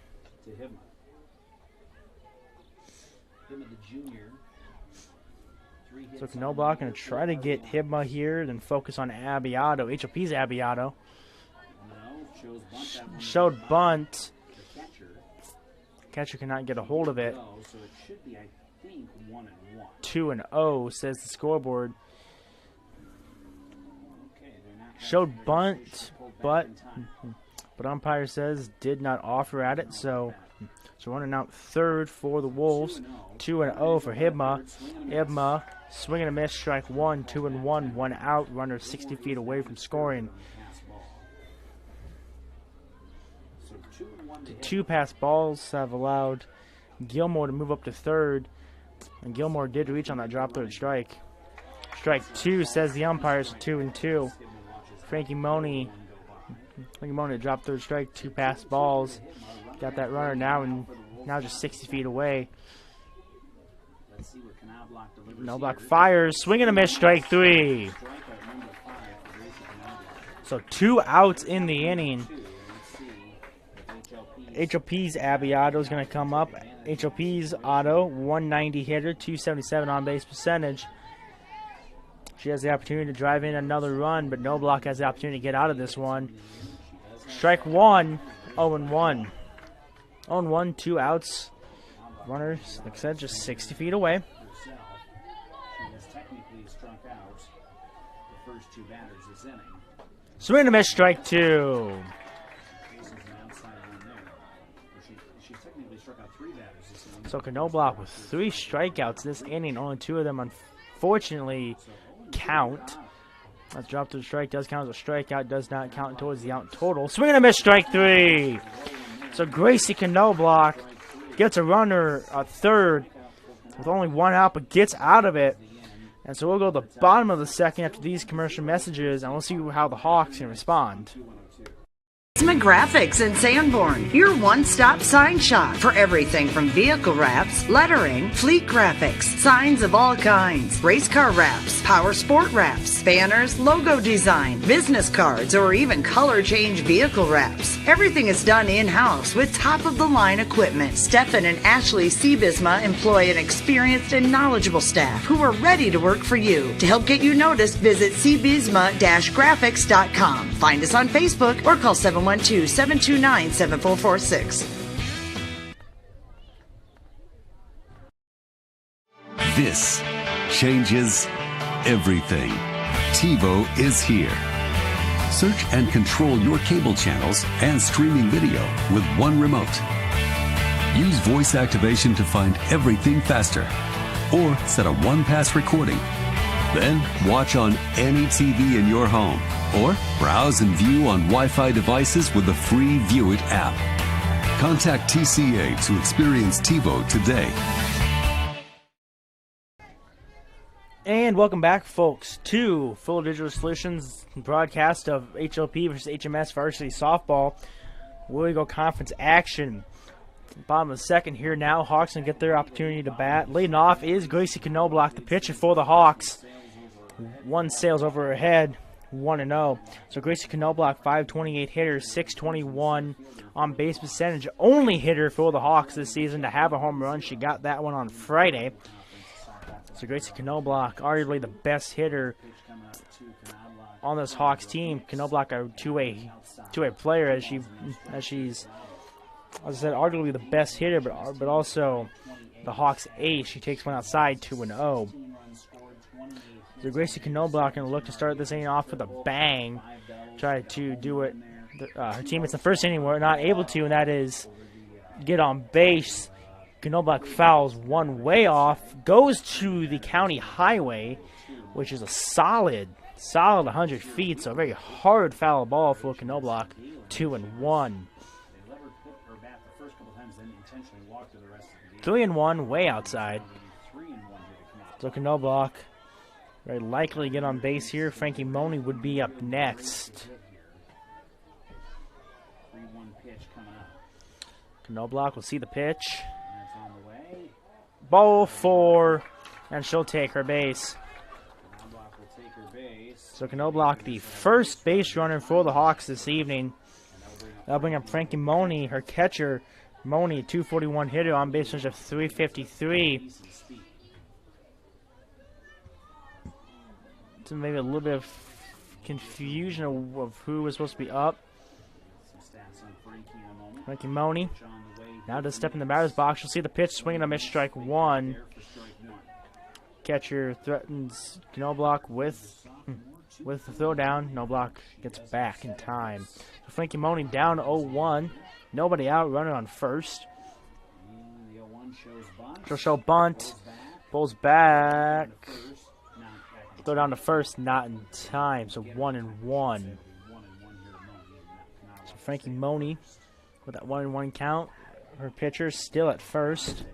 So Knobloch going to try to get Hibma here, then focus on Abby Otto. HLP's Abby Otto. Showed bunt. Catcher cannot get a hold of it. 2-0 says the scoreboard. Showed bunt, but umpire says did not offer at it. So running out third for the Wolves. 2-0 for Hibma. Hibma swinging a miss, strike one. 2-1, one out. Runner 60 feet away from scoring. The two pass balls have allowed Gilmore to move up to third, and Gilmore did reach on that drop third strike. Strike two, says the umpires. 2-2. Frankie Money dropped third strike. Two pass balls. Got that runner now just 60 feet away. Knobloch fires. Swing and a miss. Strike three. So 2 outs in the inning. HOP's Abby Otto is going to come up. HOP's Otto, 190 hitter, 277 on base percentage. She has the opportunity to drive in another run, but Knobloch has the opportunity to get out of this one. Strike one, 0-1. 0-1, 2 outs. Runners, like I said, just 60 feet away. Swing and a miss, strike two. So Knobloch with 3 strikeouts this inning. Only 2 of them, unfortunately, count. That drop to the strike does count as a strikeout. Does not count towards the out total. Swing and a miss, strike 3. So Gracie Knobloch gets a runner at third with only 1 out, but gets out of it. And so we'll go to the bottom of the second after these commercial messages, and we'll see how the Hawks can respond. Sigma Graphics in Sanborn, your one-stop sign shop for everything from vehicle wraps, lettering, fleet graphics, signs of all kinds, race car wraps, power sport wraps, banners, logo design, business cards, or even color change vehicle wraps. Everything is done in-house with top-of-the-line equipment. Stefan and Ashley Seabisma employ an experienced and knowledgeable staff who are ready to work for you. To help get you noticed, visit cbisma-graphics.com. Find us on Facebook or call 712-729-7446. This changes everything. TiVo is here. Search and control your cable channels and streaming video with one remote. Use voice activation to find everything faster, or set a one-pass recording. Then watch on any TV in your home, or browse and view on Wi-Fi devices with the free View It app. Contact TCA to experience TiVo today. And welcome back, folks, to Full Digital Solutions broadcast of HLP versus HMS Varsity Softball. We go conference action. Bottom of the second here now. Hawks going to get their opportunity to bat. Leading off is Gracie Knobloch, the pitcher for the Hawks. One sails over her head, 1-0. So Gracie Knobloch, 528 hitters, 621 on base percentage. Only hitter for the Hawks this season to have a home run. She got that one on Friday. So Gracie Knobloch, arguably the best hitter on this Hawks team. Knobloch, a two-way player, as she's, as I said, arguably the best hitter, but also the Hawks ace. She takes one outside, 2-0. So Gracie Knobloch going to look to start this inning off with a bang. Try to do it. Her teammates in the first inning were not able to, and that is get on base. Knobloch fouls one way off, goes to the county highway, which is a solid 100 feet, so a very hard foul ball for Knobloch, 2-1. 3-1, way outside. So Knobloch very likely to get on base here. Frankie Money would be up next. Knobloch will see the pitch. Ball 4, and she'll take her base. So Knobloch, the first base runner for the Hawks this evening. That'll bring up Frankie Money, her catcher. Money, a 241 hitter, on base percentage of 353. So maybe a little bit of confusion of who was supposed to be up. Frankie Money. Now to step in the batter's box. You'll see the pitch swinging, a miss, strike one. Catcher threatens Knobloch with the throw down. Knobloch gets back in time. So Frankie Money down 0-1. Nobody out, runner on first. She'll show bunt. Bowls back. Throw down to first, not in time. So 1-1. So Frankie Money with that 1-1 count. Her pitcher still at first.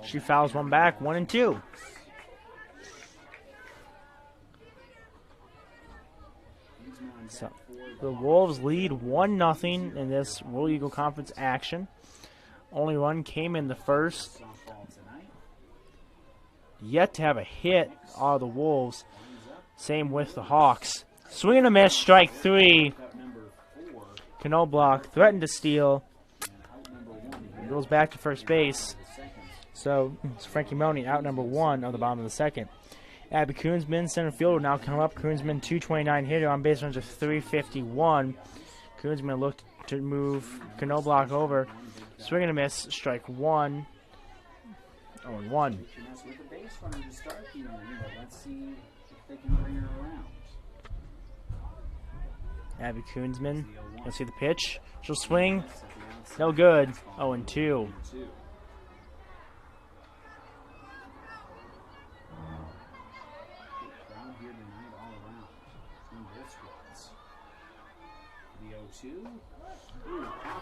She fouls one back, 1-2. So the Wolves lead 1-0 in this World Eagle Conference action. Only run came in the first. Yet to have a hit are the Wolves. Same with the Hawks. Swing and a miss, strike 3. Knobloch threatened to steal. Goes back to first base. So it's Frankie Money out number 1 on the bottom of the second. Abby Koonsman, center field, will now come up. Koonsman, 229 hitter, on base runs of 351. Koonsman looked to move Knobloch over. Swing and a miss, strike 1. 0-1. Abby Koonsman, you'll see the pitch. She'll swing. No good. 0-2.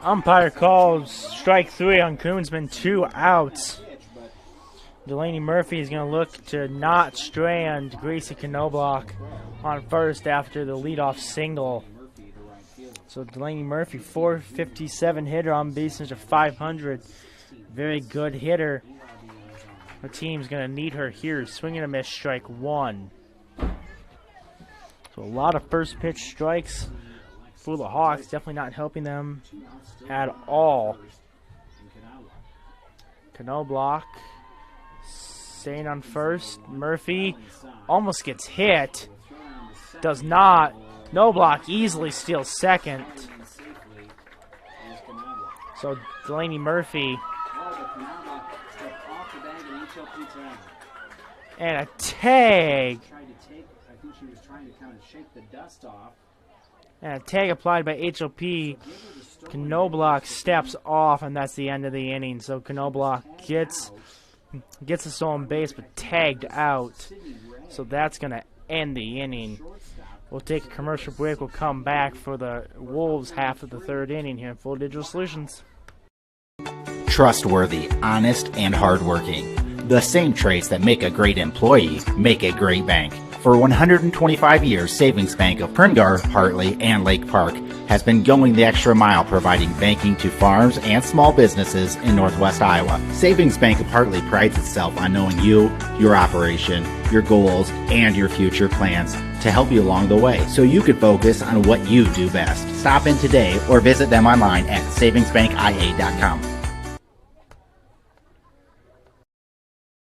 Umpire calls strike 3 on Koonsman, 2 outs. Delaney Murphy is going to look to not strand Gracie Knobloch on first after the leadoff single. So Delaney Murphy, 457 hitter on base of 500. Very good hitter. The team's going to need her here. Swing and a miss, strike one. So a lot of first pitch strikes for the Hawks. Definitely not helping them at all. Knobloch staying on first. Murphy almost gets hit. Does not. Knobloch easily steals second. So Delaney Murphy. And a tag. And a tag applied by HOP. Knobloch steps off, and that's the end of the inning. So Knobloch gets a stolen base, but tagged out. So that's going to end the inning. We'll take a commercial break. We'll come back for the Wolves half of the third inning here in Full Digital Solutions. Trustworthy, honest, and hardworking. The same traits that make a great employee make a great bank. For 125 years, Savings Bank of Primgar, Hartley, and Lake Park has been going the extra mile providing banking to farms and small businesses in Northwest Iowa. Savings Bank of Hartley prides itself on knowing you, your operation, your goals, and your future plans to help you along the way so you can focus on what you do best. Stop in today or visit them online at savingsbankia.com.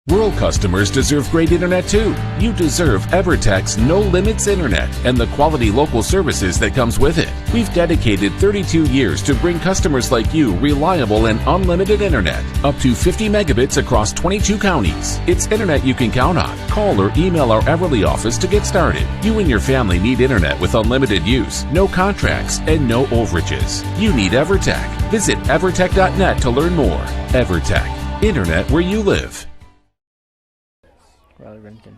Rural customers deserve great internet too. You deserve EverTech's No Limits Internet and the quality local services that comes with it. We've dedicated 32 years to bring customers like you reliable and unlimited internet, up to 50 megabits across 22 counties. It's internet you can count on. Call or email our Everly office to get started. You and your family need internet with unlimited use, no contracts, and no overages. You need EverTech. Visit evertech.net to learn more. EverTech, internet where you live. Riley Renkin.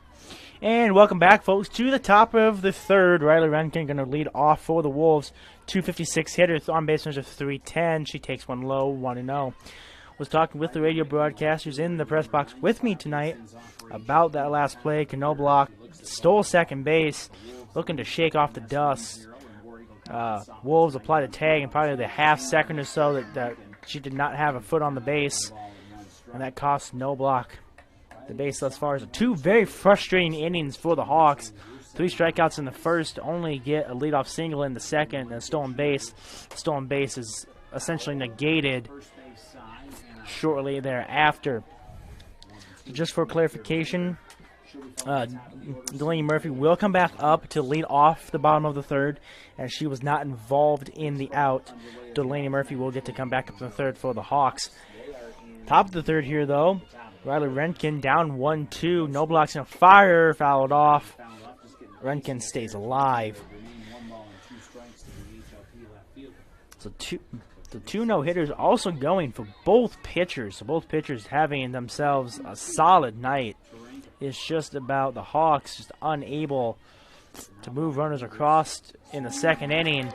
And welcome back, folks, to the top of the third. Riley Renkin going to lead off for the Wolves. 256 hitter, on base of 310. She takes one low, 1-0. Was talking with the radio broadcasters in the press box with me tonight about that last play. Knobloch stole second base, looking to shake off the dust. Wolves applied a tag in probably the half second or so that she did not have a foot on the base, and that cost Knobloch the base thus far. So two very frustrating innings for the Hawks. 3 strikeouts in the first, only get a leadoff single in the second, and a stolen base. Stolen base is essentially negated shortly thereafter. So just for clarification, Delaney Murphy will come back up to lead off the bottom of the third, as she was not involved in the out. Delaney Murphy will get to come back up to the third for the Hawks. Top of the third here, though. Riley Renkin down 1-2. Knobloch's going to fire, fouled off. Renkin stays alive. So two no-hitters also going for both pitchers. So both pitchers having themselves a solid night. It's just about the Hawks just unable to move runners across in the second inning.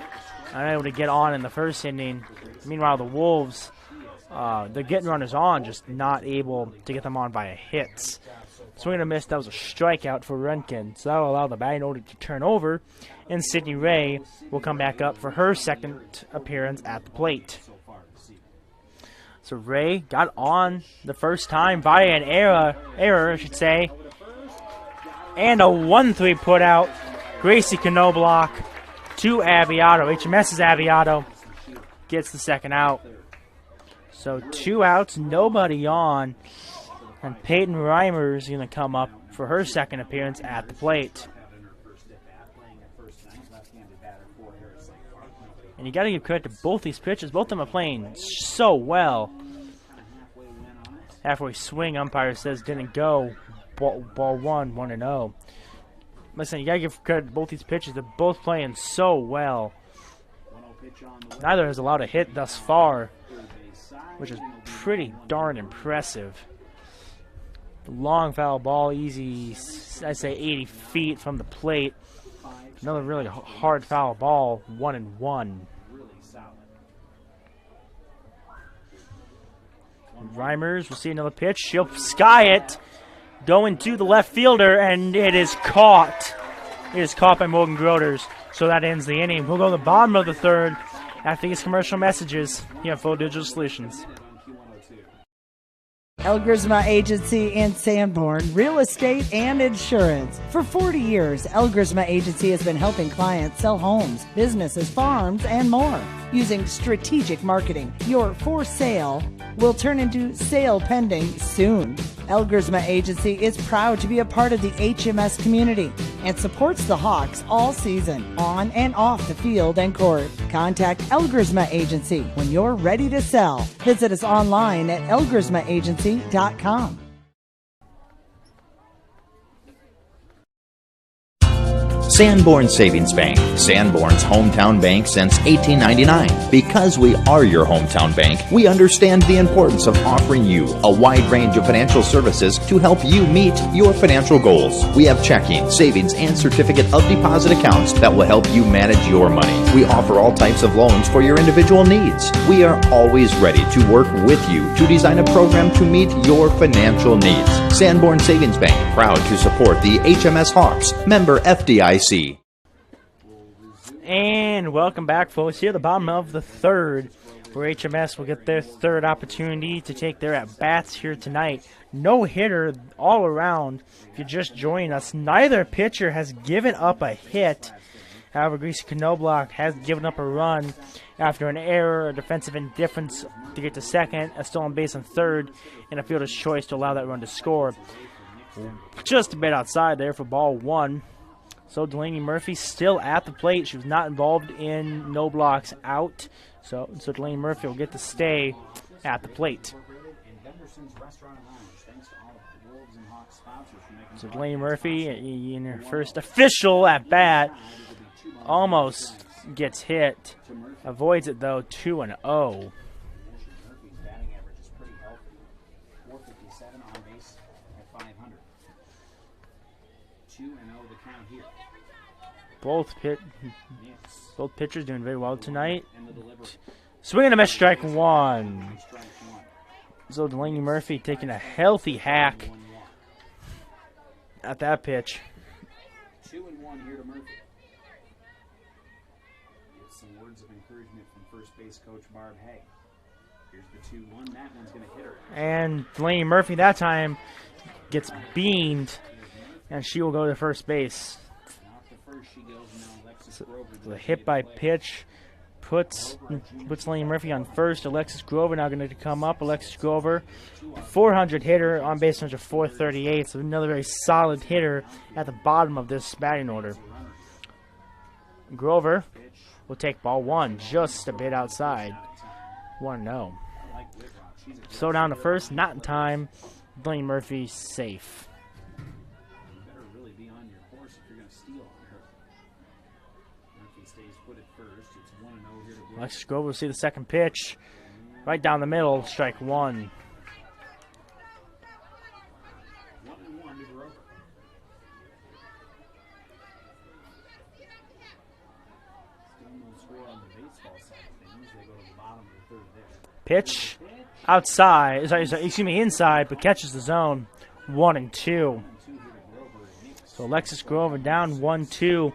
Unable to get on in the first inning. Meanwhile, the Wolves, they're getting runners on, just not able to get them on via hits. Swing and a miss. That was a strikeout for Renkin. So that will allow the batting order to turn over. And Sydney Ray will come back up for her second appearance at the plate. So Ray got on the first time via an error, I should say. And a 1-3 put out. Gracie Knobloch to Aviato. HMS's Aviato gets the second out. So 2 outs, nobody on. And Peyton Reimer is going to come up for her second appearance at the plate. And you got to give credit to both these pitchers. Both of them are playing so well. Halfway swing, umpire says didn't go. Ball 1, 1-0. Listen, you got to give credit to both these pitchers. They're both playing so well. Neither has allowed a hit thus far, which is pretty darn impressive. Long foul ball, easy, I'd say 80 feet from the plate. Another really hard foul ball, 1-1. Reimers will see another pitch. She'll sky it. Going to the left fielder, and it is caught. It is caught by Morgan Groders. So that ends the inning. We'll go to the bottom of the third after these commercial messages here at Full Digital Solutions. Elgersma Agency and Sanborn, real estate and insurance. For 40 years, Elgersma Agency has been helping clients sell homes, businesses, farms, and more. Using strategic marketing, your for sale will turn into sale pending soon. Elgersma Agency is proud to be a part of the HMS community and supports the Hawks all season, on and off the field and court. Contact Elgersma Agency when you're ready to sell. Visit us online at elgersmaagency.com. Sanborn Savings Bank, Sanborn's hometown bank since 1899. Because we are your hometown bank, we understand the importance of offering you a wide range of financial services to help you meet your financial goals. We have checking, savings, and certificate of deposit accounts that will help you manage your money. We offer all types of loans for your individual needs. We are always ready to work with you to design a program to meet your financial needs. Sanborn Savings Bank, proud to support the HMS Hawks, member FDIC. And welcome back, folks. Here at the bottom of the third, where HMS will get their third opportunity to take their at-bats here tonight. No hitter all around. If you're just joining us, neither pitcher has given up a hit. However, Greasy Knobloch has given up a run after an error, a defensive indifference to get to second, a stolen base on third, and a fielder's choice to allow that run to score. Just a bit outside there for ball one. So Delaney Murphy still at the plate. She was not involved in Knobloch's out. So Delaney Murphy will get to stay at the plate. So Delaney Murphy in her first official at bat almost gets hit. Avoids it though, 2-0. Both pitchers doing very well tonight. Swing and a miss, strike one. So Delaney Murphy taking a healthy hack at that pitch. 2-1 here to Murphy. Get some words of encouragement from first base coach Barb Hay. Here's the 2-1. That one's going to hit her. And Delaney Murphy that time gets beamed, and she will go to first base. So the hit by pitch puts Delaney Murphy on first. Alexis Grover now going to come up. Alexis Grover, 400 hitter, on base range of 438. So another very solid hitter at the bottom of this batting order. Grover will take ball one, just a bit outside. 1-0. Slow down to first, not in time. Delaney Murphy safe. Alexis Grover will see the second pitch. Right down the middle, strike one. Pitch outside, inside, but catches the zone. 1-2. So Alexis Grover down 1-2.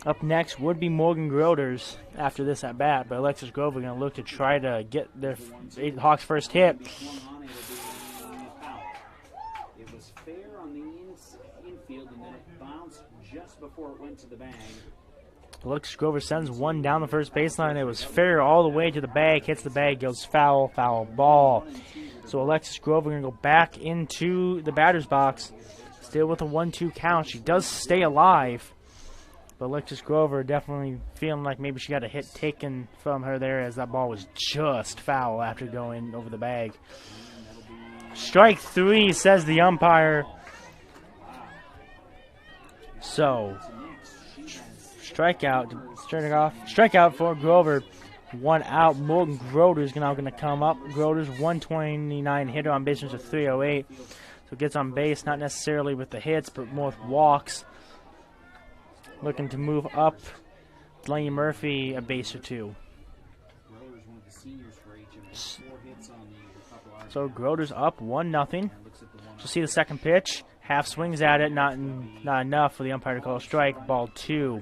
Up next would be Morgan Groders after this at bat, but Alexis Grover going to look to try to get their Hawks' first hit. It was fair on the infield, and then it bounced just before it went to the bag. Alexis Grover sends one down the first baseline. It was fair all the way to the bag, hits the bag, goes foul, foul ball. So Alexis Grover going to go back into the batter's box, still with a 1-2 count. She does stay alive. But Alexis Grover definitely feeling like maybe she got a hit taken from her there, as that ball was just foul after going over the bag. Strike three, says the umpire. So, strikeout for Grover. One out. Morgan Groder is now going to come up. Groder's 129 hitter on base range of 308. So gets on base, not necessarily with the hits, but more with walks. Looking to move up Delaney Murphy a base or two. So So Groder's up 1-0. She'll see the second pitch. Half swings at it, not enough for the umpire to call a strike. Ball 2.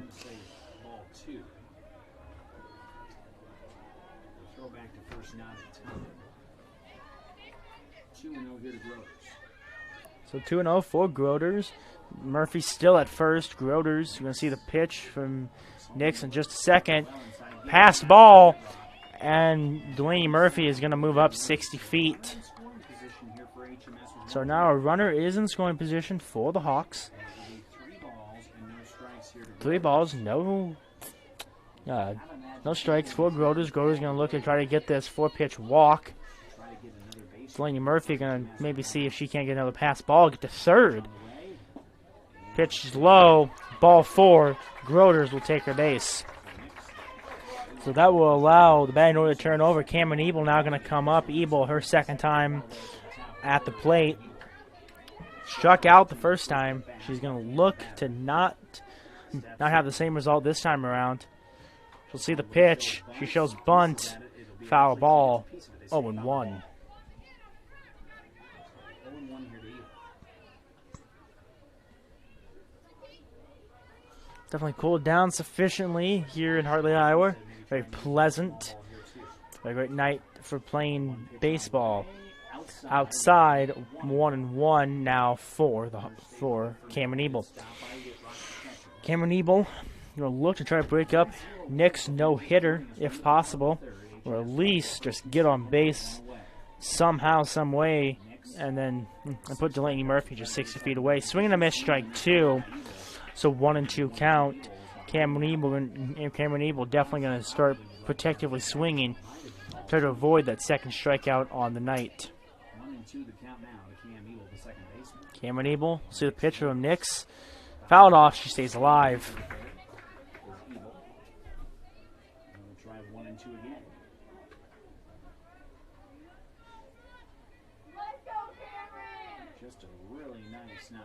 Throw back to first, not in time. 2-0 here to Groders. So 2-0 for Groders. Murphy still at first. Groders, you're going to see the pitch from Nix in just a second. Passed ball, and Delaney Murphy is going to move up 60 feet. So now a runner is in scoring position for the Hawks. 3 balls, no strikes for Groders. Groders going to look to try to get this 4-pitch walk. Delaney Murphy going to maybe see if she can't get another pass ball, get to third. Pitch is low, ball 4. Groders will take her base. So that will allow the batting order to turn over. Cameron Ebel now going to come up. Ebel, her second time at the plate. Struck out the first time. She's going to look to not have the same result this time around. She'll see the pitch. She shows bunt. Foul ball. 0-1. Definitely cooled down sufficiently here in Hartley, Iowa. Very pleasant. A great night for playing baseball. Outside, 1-1 now for Cameron Ebel. Cameron Ebel going to look to try to break up Nick's no-hitter if possible, or at least just get on base somehow, some way, and then put Delaney Murphy just 60 feet away. Swing and a miss, strike 2. So 1-2 count. Cameron Ebel definitely going to start protectively swinging, try to avoid that second strikeout on the night. 1-2 the count now to Cam Ebel, the second baseman. Cameron Ebel, see the pitch from Nix. Fouled off, she stays alive. We'll try 1-2 again. Just a really nice night.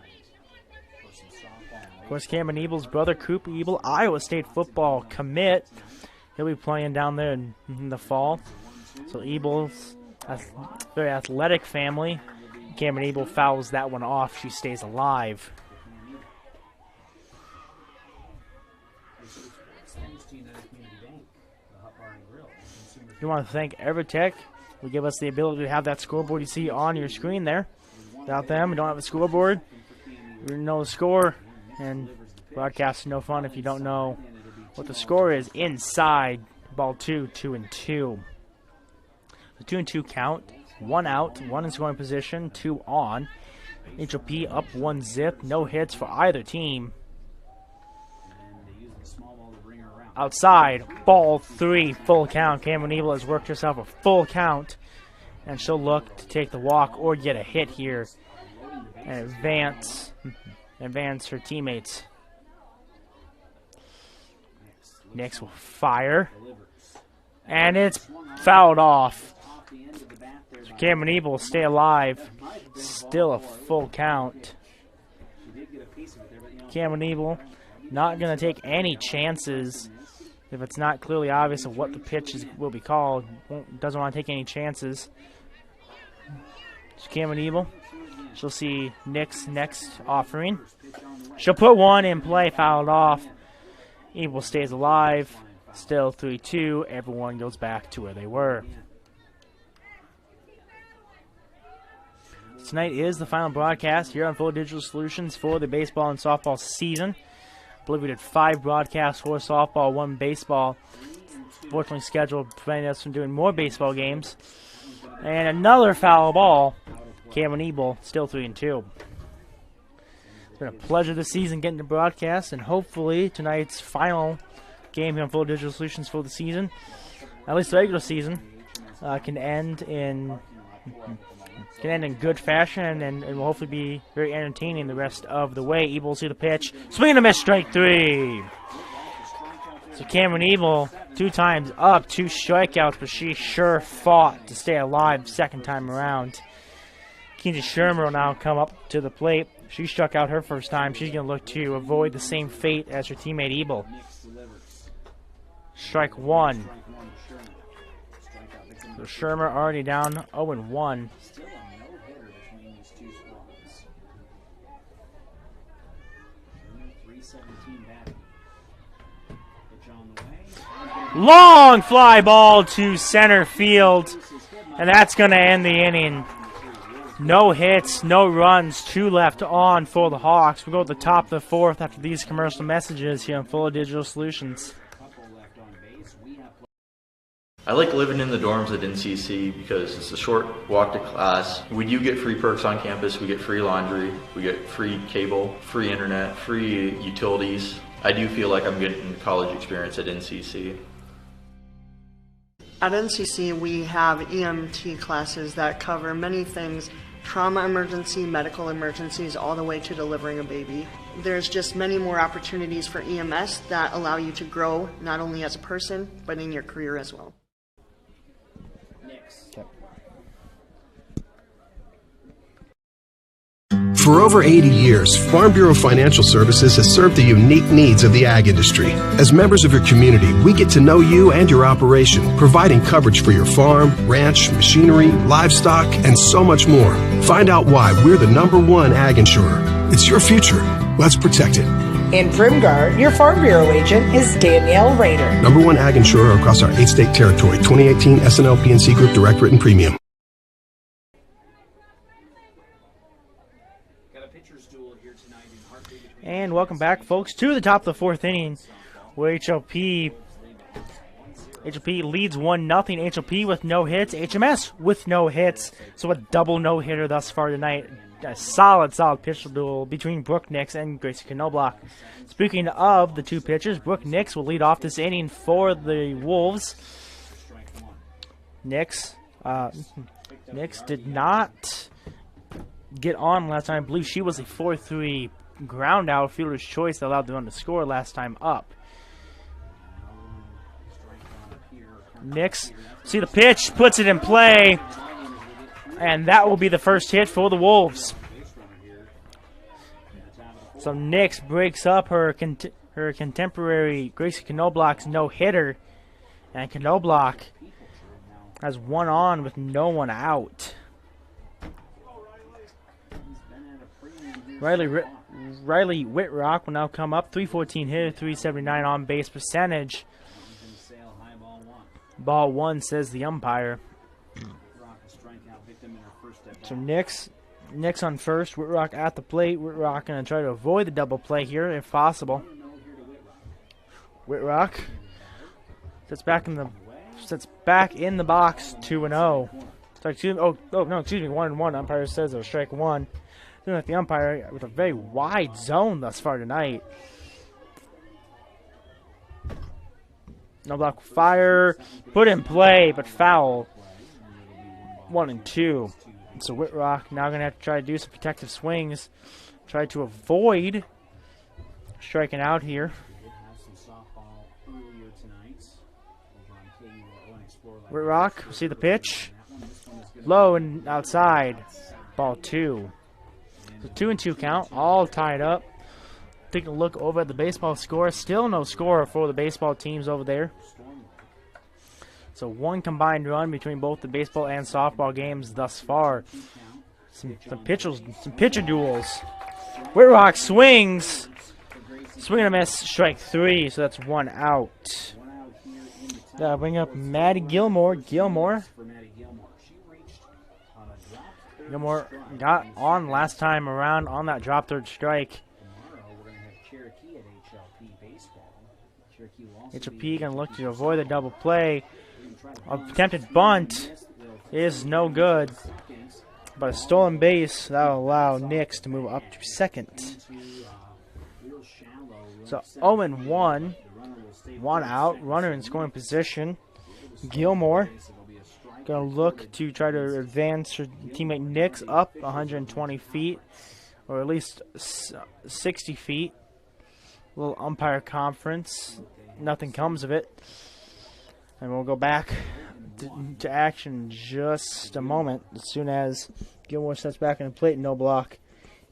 Of course, Cameron Ebel's brother, Cooper Ebel, Iowa State football commit. He'll be playing down there in the fall. So Ebel's very athletic family. Cameron Ebel fouls that one off. She stays alive. We want to thank Evertech who give us the ability to have that scoreboard you see on your screen there. Without them, we don't have a scoreboard. We don't know the score, and broadcast is no fun if you don't know what the score is inside. Ball 2, 2-2. The 2-2 count. 1 out, 1 in scoring position, 2 on. HOP up 1-0. No hits for either team. Outside, ball 3, full count. Cameron Ebel has worked herself a full count, and she'll look to take the walk or get a hit here and advance her teammates. Nix will fire, and it's fouled off. So Cameron Ebel will stay alive. Still a full count. Cameron Ebel not going to take any chances if it's not clearly obvious of what the pitch will be called. Doesn't want to take any chances. So Cameron Ebel, she'll see Nick's next offering. She'll put one in play, fouled off. Ebel stays alive. Still 3-2. Everyone goes back to where they were. Tonight is the final broadcast here on Full Digital Solutions for the baseball and softball season. I believe we did 5 broadcasts for softball, 1 baseball. Fortunately scheduled, preventing us from doing more baseball games. And another foul ball. Cameron Ebel, still 3-2. It's been a pleasure this season getting to broadcast, and hopefully tonight's final game here on Full Digital Solutions for the season, at least the regular season, can end in good fashion and will hopefully be very entertaining the rest of the way. Ebel will see the pitch. Swing and a miss, strike 3. So Cameron Ebel, 2 times up, 2 strikeouts, but she sure fought to stay alive second time around. Kenzie Shermer will now come up to the plate. She struck out her first time. She's going to look to avoid the same fate as her teammate Ebel. Strike 1. So Shermer already down 0-1. Still a no-hitter between these two squads. Shermer 317 batting. Pitch on the way. Long fly ball to center field. And that's going to end the inning. No hits, no runs, 2 left on for the Hawks. We go to the top of the 4th after these commercial messages here on Full Digital Solutions. I like living in the dorms at NCC because it's a short walk to class. We do get free perks on campus. We get free laundry, we get free cable, free internet, free utilities. I do feel like I'm getting college experience at NCC. At NCC, we have EMT classes that cover many things: trauma emergency, medical emergencies, all the way to delivering a baby. There's just many more opportunities for EMS that allow you to grow not only as a person, but in your career as well. For over 80 years, Farm Bureau Financial Services has served the unique needs of the ag industry. As members of your community, we get to know you and your operation, providing coverage for your farm, ranch, machinery, livestock, and so much more. Find out why we're the #1 ag insurer. It's your future. Let's protect it. In Primgar, your Farm Bureau agent is Danielle Rader. #1 ag insurer across our 8-state territory. 2018 SNL PNC Group Direct Written Premium. And welcome back, folks, to the top of the 4th inning, where HLP leads 1-0. HLP with no hits, HMS with no hits. So a double no-hitter thus far tonight. A solid pitcher duel between Brooke Nix and Gracie Knobloch. Speaking of the two pitchers, Brooke Nix will lead off this inning for the Wolves. Nix did not get on last time. I believe she was a 4-3 ground out, fielder's choice that allowed them to score last time up. Nix, see the pitch, puts it in play, and that will be the first hit for the Wolves. So Nix breaks up her contemporary Gracie Knobloch's no-hitter, and Knobloch has one on with no one out. Riley Whitrock will now come up. 314 hitter, 379 on base percentage. Ball 1, says the umpire. So Nix on first. Whitrock at the plate. Whitrock going to try to avoid the double play here if possible. Whitrock sits back in the box. 2-0. Excuse me. Excuse me. 1-1. Umpire says it was strike 1. Looking at the umpire with a very wide zone thus far tonight. No block, fire, put in play, but foul. 1-2. So Whitrock now going to have to try to do some protective swings. Try to avoid striking out here. Whitrock, see the pitch. Low and outside. Ball 2. So 2-2 count, all tied up. Take a look over at the baseball score. Still no score for the baseball teams over there. So 1 combined run between both the baseball and softball games thus far. Some pitcher duels. Whitrock swings. Swing and a miss, strike 3, so that's 1 out. Bring up Maddie Gilmore. Gilmore got on last time around on that drop third strike. HLP going to look to avoid the double play. Attempted bunt is no good. But a stolen base, that will allow Nix to move up to second. So 0-1. 1 out. Runner in scoring position. Gilmore going to look to try to advance her teammate Nix up 120 feet, or at least 60 feet. A little umpire conference. Nothing comes of it. And we'll go back to action in just a moment. As soon as Gilmore steps back in the plate, Knobloch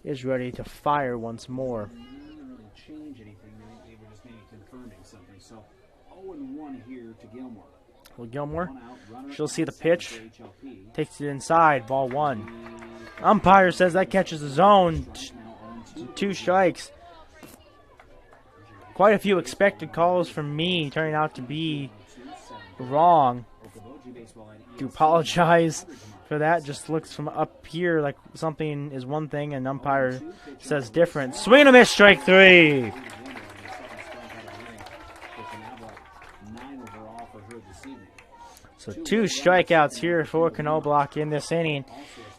is ready to fire once more. They didn't really change anything. They were just maybe confirming something. So 0-1 here to Gilmore. Will Gilmore. She'll see the pitch. Takes it inside. Ball 1. Umpire says that catches the zone. 2 strikes. Quite a few expected calls from me turning out to be wrong. Do apologize for that. Just looks from up here like something is one thing and umpire says different. Swing and a miss, strike 3. So 2 strikeouts here for Knobloch in this inning.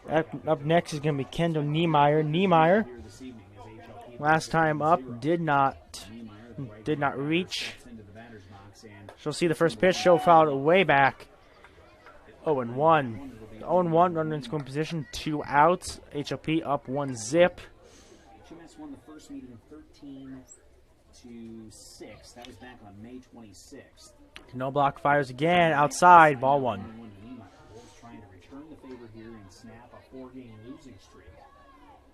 Up next is going to be Kendall Niemeyer. Niemeyer, last time up, did not reach. She'll see the first pitch. She'll foul it way back. 0-1. 0-1, runner in scoring position. 2 outs. HLP up 1-zip. HMS won the first meeting 13-6. That was back on May 26th. Knobloch fires again. Outside. Ball 1. Trying to return the favor here and snap a 4-game losing streak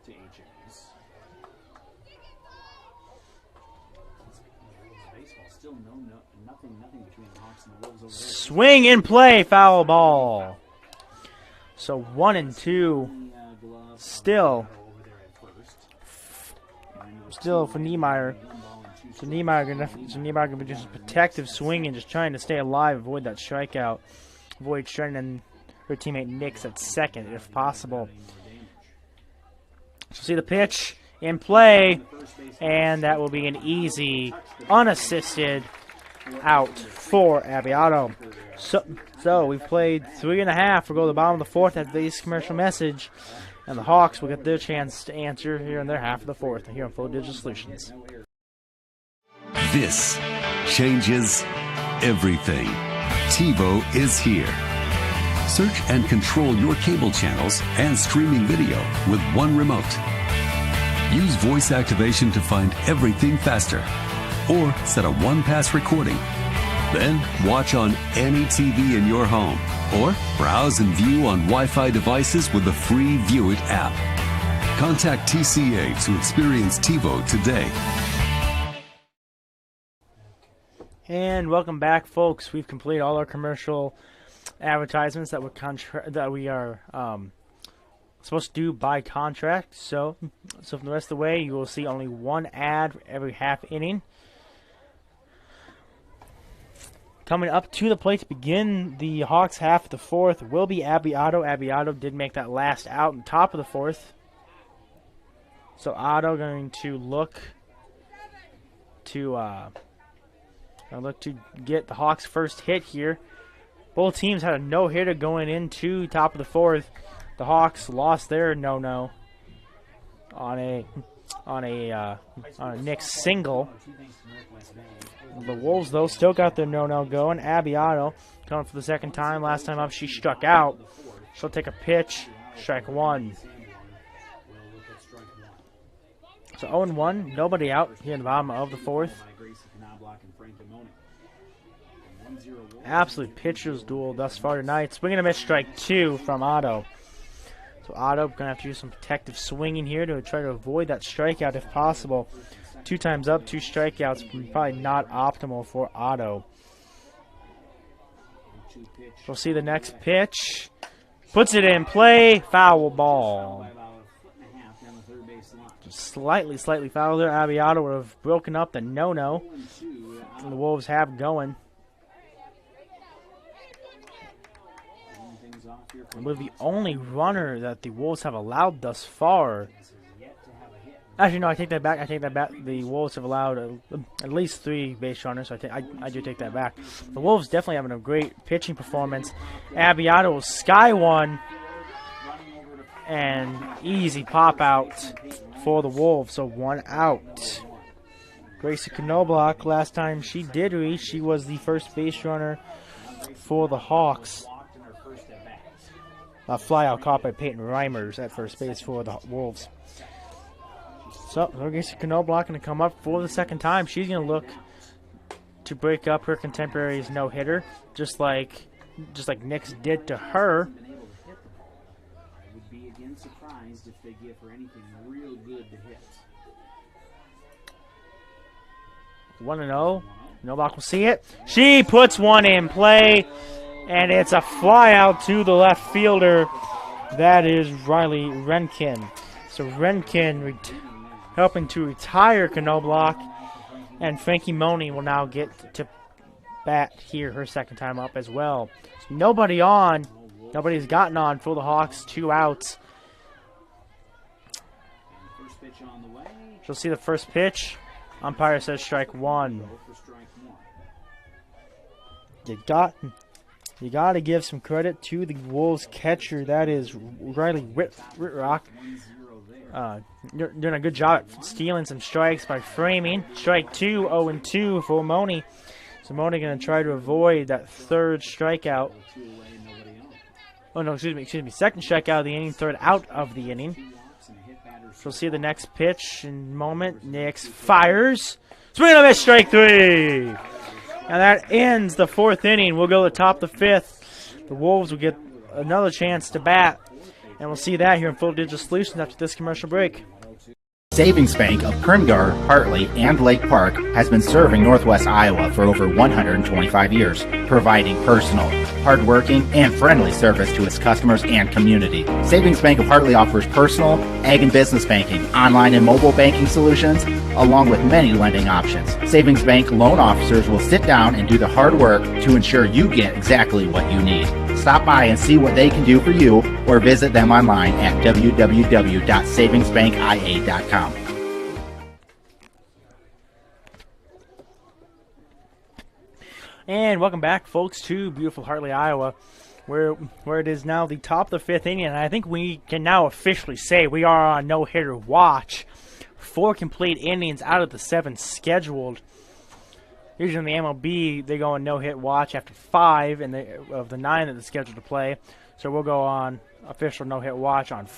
to HMS. Baseball still nothing between the Hawks and the Wolves over there. Swing in play. Foul ball. So 1-2. Still for Niemeyer. So Niemeyer gonna be just protective swinging, just trying to stay alive, avoid that strikeout, avoid stranding her teammate Nix at second if possible. So see the pitch in play, and that will be an easy, unassisted out for Abbiato. So we've played 3.5. We'll go to the bottom of the 4th after this commercial message, and the Hawks will get their chance to answer here in their half of the 4th here on Full Digital Solutions. This changes everything. TiVo is here. Search and control your cable channels and streaming video with one remote. Use voice activation to find everything faster, or set a one-pass recording. Then watch on any TV in your home, or browse and view on Wi-Fi devices with the free View It app. Contact TCA to experience TiVo today. And welcome back, folks. We've completed all our commercial advertisements that we are supposed to do by contract. So from the rest of the way, you will see only one ad every half inning. Coming up to the plate to begin the Hawks half of the 4th will be Abbiato. Abbiato did make that last out on top of the 4th. So Otto going to look to get the Hawks' first hit here. Both teams had a no-hitter going into top of the 4th. The Hawks lost their no-no on a Knicks single. The Wolves, though, still got their no-no going. Abbiato coming for the second time. Last time up, she struck out. She'll take a pitch. Strike 1. So 0-1, nobody out here in the bottom of the 4th. Absolute pitcher's duel thus far tonight. Swinging a miss, strike 2 from Otto. So Otto going to have to do some protective swinging here to try to avoid that strikeout if possible. 2 times up, 2 strikeouts, probably not optimal for Otto. We'll see the next pitch. Puts it in play, foul ball. Just slightly foul there. Abbiato would have broken up the no-no the Wolves have going. And with the only runner that the Wolves have allowed thus far. Actually, no, I take that back. The Wolves have allowed at least 3 base runners, so I do take that back. The Wolves definitely having a great pitching performance. Abbiato will sky one, and easy pop out for the Wolves, so 1 out. Gracie Knobloch, last time she did reach, she was the first base runner for the Hawks. A flyout caught by Peyton Reimers at first base for the Wolves. So, Gracie Knobloch going to come up for the second time. She's going to look to break up her contemporary's no-hitter, just like Nix did to her. I would be again surprised if they give her anything real good to hit. 1-0. Knobloch will see it. She puts one in play, and it's a fly out to the left fielder. That is Riley Renkin. So Renkin helping to retire Knobloch, and Frankie Money will now get to bat here her second time up as well. So nobody on. Nobody's gotten on for the Hawks. 2 outs. She'll see the first pitch. Umpire says strike 1. You got to give some credit to the Wolves catcher. That is Riley Whitrock. Doing a good job at stealing some strikes by framing. Strike 2, 0-2 for Moni. So Moni going to try to avoid that third strikeout. Oh no, excuse me. Second strikeout of the inning, third out of the inning. We'll see the next pitch in a moment. Nix fires. Swing and a miss, strike 3. And that ends the 4th inning. We'll go to the top of the 5th. The Wolves will get another chance to bat. And we'll see that here in Full Digital Solutions after this commercial break. Savings Bank of Primgar, Hartley, and Lake Park has been serving Northwest Iowa for over 125 years, providing personal, hardworking, and friendly service to its customers and community. Savings Bank of Hartley offers personal, ag and business banking, online and mobile banking solutions, along with many lending options. Savings Bank loan officers will sit down and do the hard work to ensure you get exactly what you need. Stop by and see what they can do for you, or visit them online at www.savingsbankia.com. And welcome back, folks, to beautiful Hartley, Iowa, where it is now the top of the 5th inning, and I think we can now officially say we are on no-hitter watch. 4 complete innings out of the 7 scheduled. Usually in the MLB, they go on no-hit watch after 5 of the 9 that are scheduled to play. So we'll go on official no-hit watch on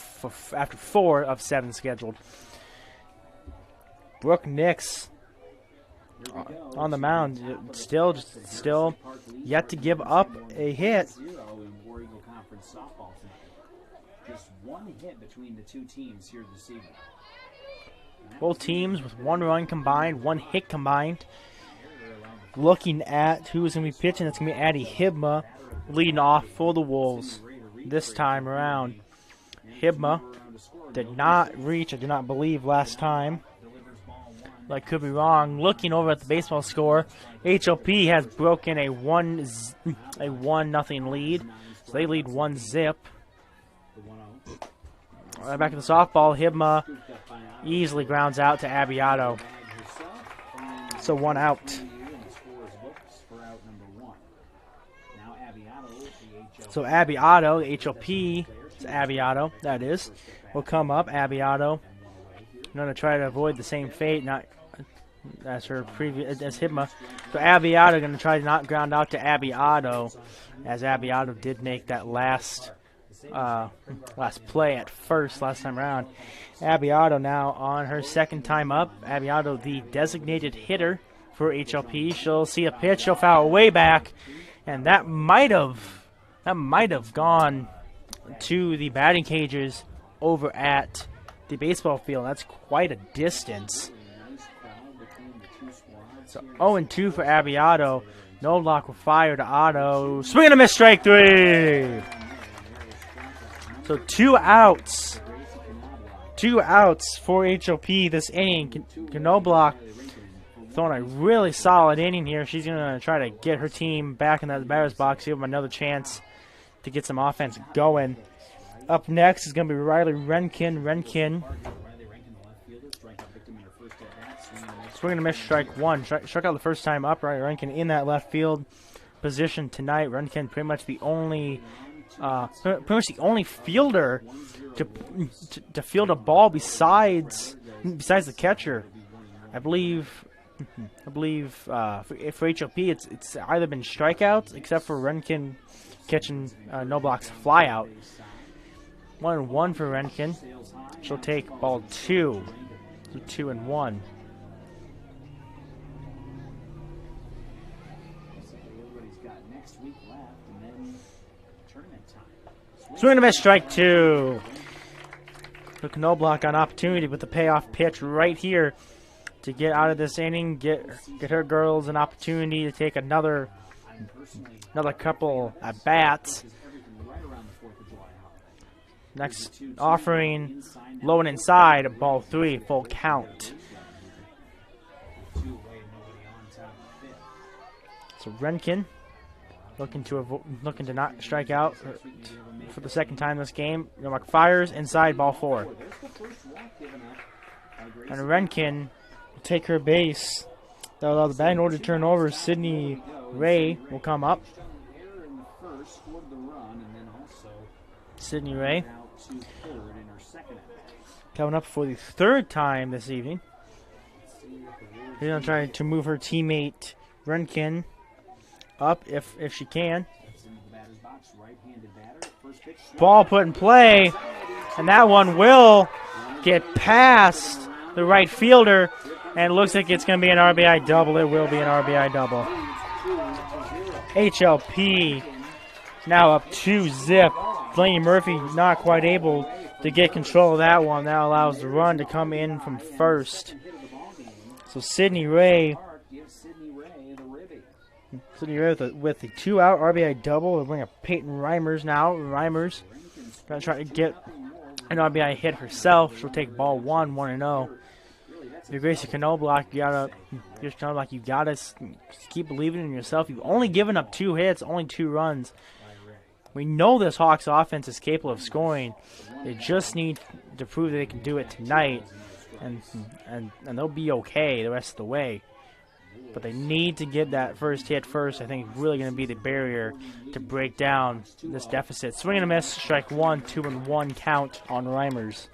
after 4 of 7 scheduled. Brooke Nix on the mound, still yet to give up a hit. Just 1 hit between the 2 teams here this evening. Both teams with 1 run combined, 1 hit combined. Looking at who's going to be pitching, it's going to be Addie Hibma leading off for the Wolves this time around. Hibma did not reach, I do not believe, last time. I could be wrong. Looking over at the baseball score, HOP has broken a 1-0 lead. So they lead 1-0. Right back at the softball, Hibma easily grounds out to Abbiato. So 1 out. So Abbiato, HOP, it's Abbiato, that is, will come up. Abbiato going to try to avoid the same fate, not as her previous as Hibma. So Abbiato going to try to not ground out to Abbiato, as Abbiato did make that last play at first last time around. Abbiato now on her second time up. Abbiato, the designated hitter for HLP. She'll see a pitch. She'll foul way back, and that might have gone to the batting cages over at the baseball field. That's quite a distance. So 0-2 for Abbiato. Knobloch will fire to Otto. Swing and a miss, strike 3. So 2 outs. 2 outs for HOP this inning. Knobloch throwing a really solid inning here. She's going to try to get her team back in that batter's box, give them another chance to get some offense going. Up next is going to be Riley Renkin. Swing and a miss, strike 1. Struck out the first time up. Riley Renkin in that left field position tonight. Renkin pretty much the only fielder to field a ball besides the catcher. I believe for HOP it's either been strikeouts except for Renkin catching Knobloch's fly out. 1-1 for Renkin. She'll take ball 2. So 2-1. Swing and a miss, strike 2. Look, Knobloch on opportunity with the payoff pitch right here to get out of this inning, get her girls an opportunity to take another couple at bats. Next offering, low and inside, ball 3, full count. So Renkin looking to not strike out for the second time this game. Novak fires inside, ball 4. And Renkin will take her base. That'll allow the batting order to turn over. Sydney Ray will come up. Sydney Ray coming up for the 3rd time this evening. She's going to try to move her teammate Renkin up if she can. Ball put in play, and that one will get past the right fielder, and it looks like it's going to be an RBI double. It will be an RBI double. HLP now up 2-zip. Delaney Murphy not quite able to get control of that one. That allows the run to come in from first. So Sydney Ray with the 2-out RBI double. We'll bring up Peyton Reimers now. Reimers going to try to get an RBI hit herself. She'll take ball 1, 1-0. If you're Gracie Knobloch, you gotta keep believing in yourself. You've only given up 2 hits, only 2 runs. We know this Hawks offense is capable of scoring. They just need to prove that they can do it tonight, and they'll be okay the rest of the way. But they need to get that first hit first. I think it's really going to be the barrier to break down this deficit. Swing and a miss, strike 1, 2-1 count on Reimers.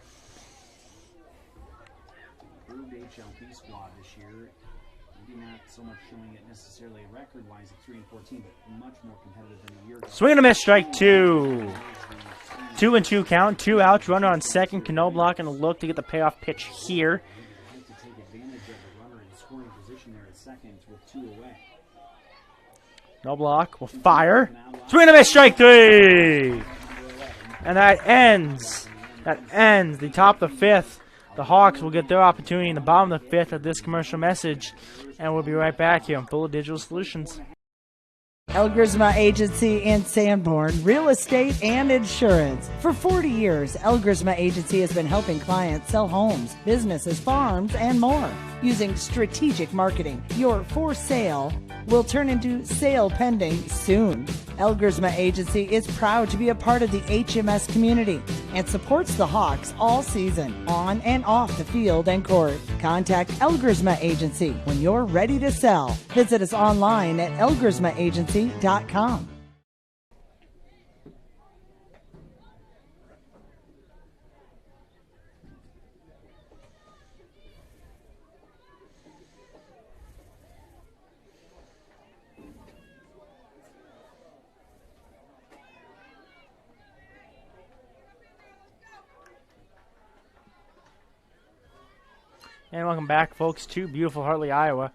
HLP squad this year, maybe not so much showing it necessarily record-wise at 3-14, but much more competitive than a year ago. Swing and a miss, strike 2. 2-2 count, 2 outs, runner on second. Knobloch and a look to get the payoff pitch here. To take advantage of the runner in scoring position there at second with 2 away. Knobloch will fire. Swing and a miss, strike 3. And that ends the top of the 5th. The Hawks will get their opportunity in the bottom of the 5th of this commercial message, and we'll be right back here on Full of Digital Solutions. Elgersma Agency in Sanborn, real estate and insurance. For 40 years, Elgersma Agency has been helping clients sell homes, businesses, farms, and more. Using strategic marketing, your for sale will turn into sale pending soon. Elgersma Agency is proud to be a part of the HMS community and supports the Hawks all season, on and off the field and court. Contact Elgersma Agency when you're ready to sell. Visit us online at elgersmaagency.com. And welcome back, folks, to beautiful Hartley, Iowa,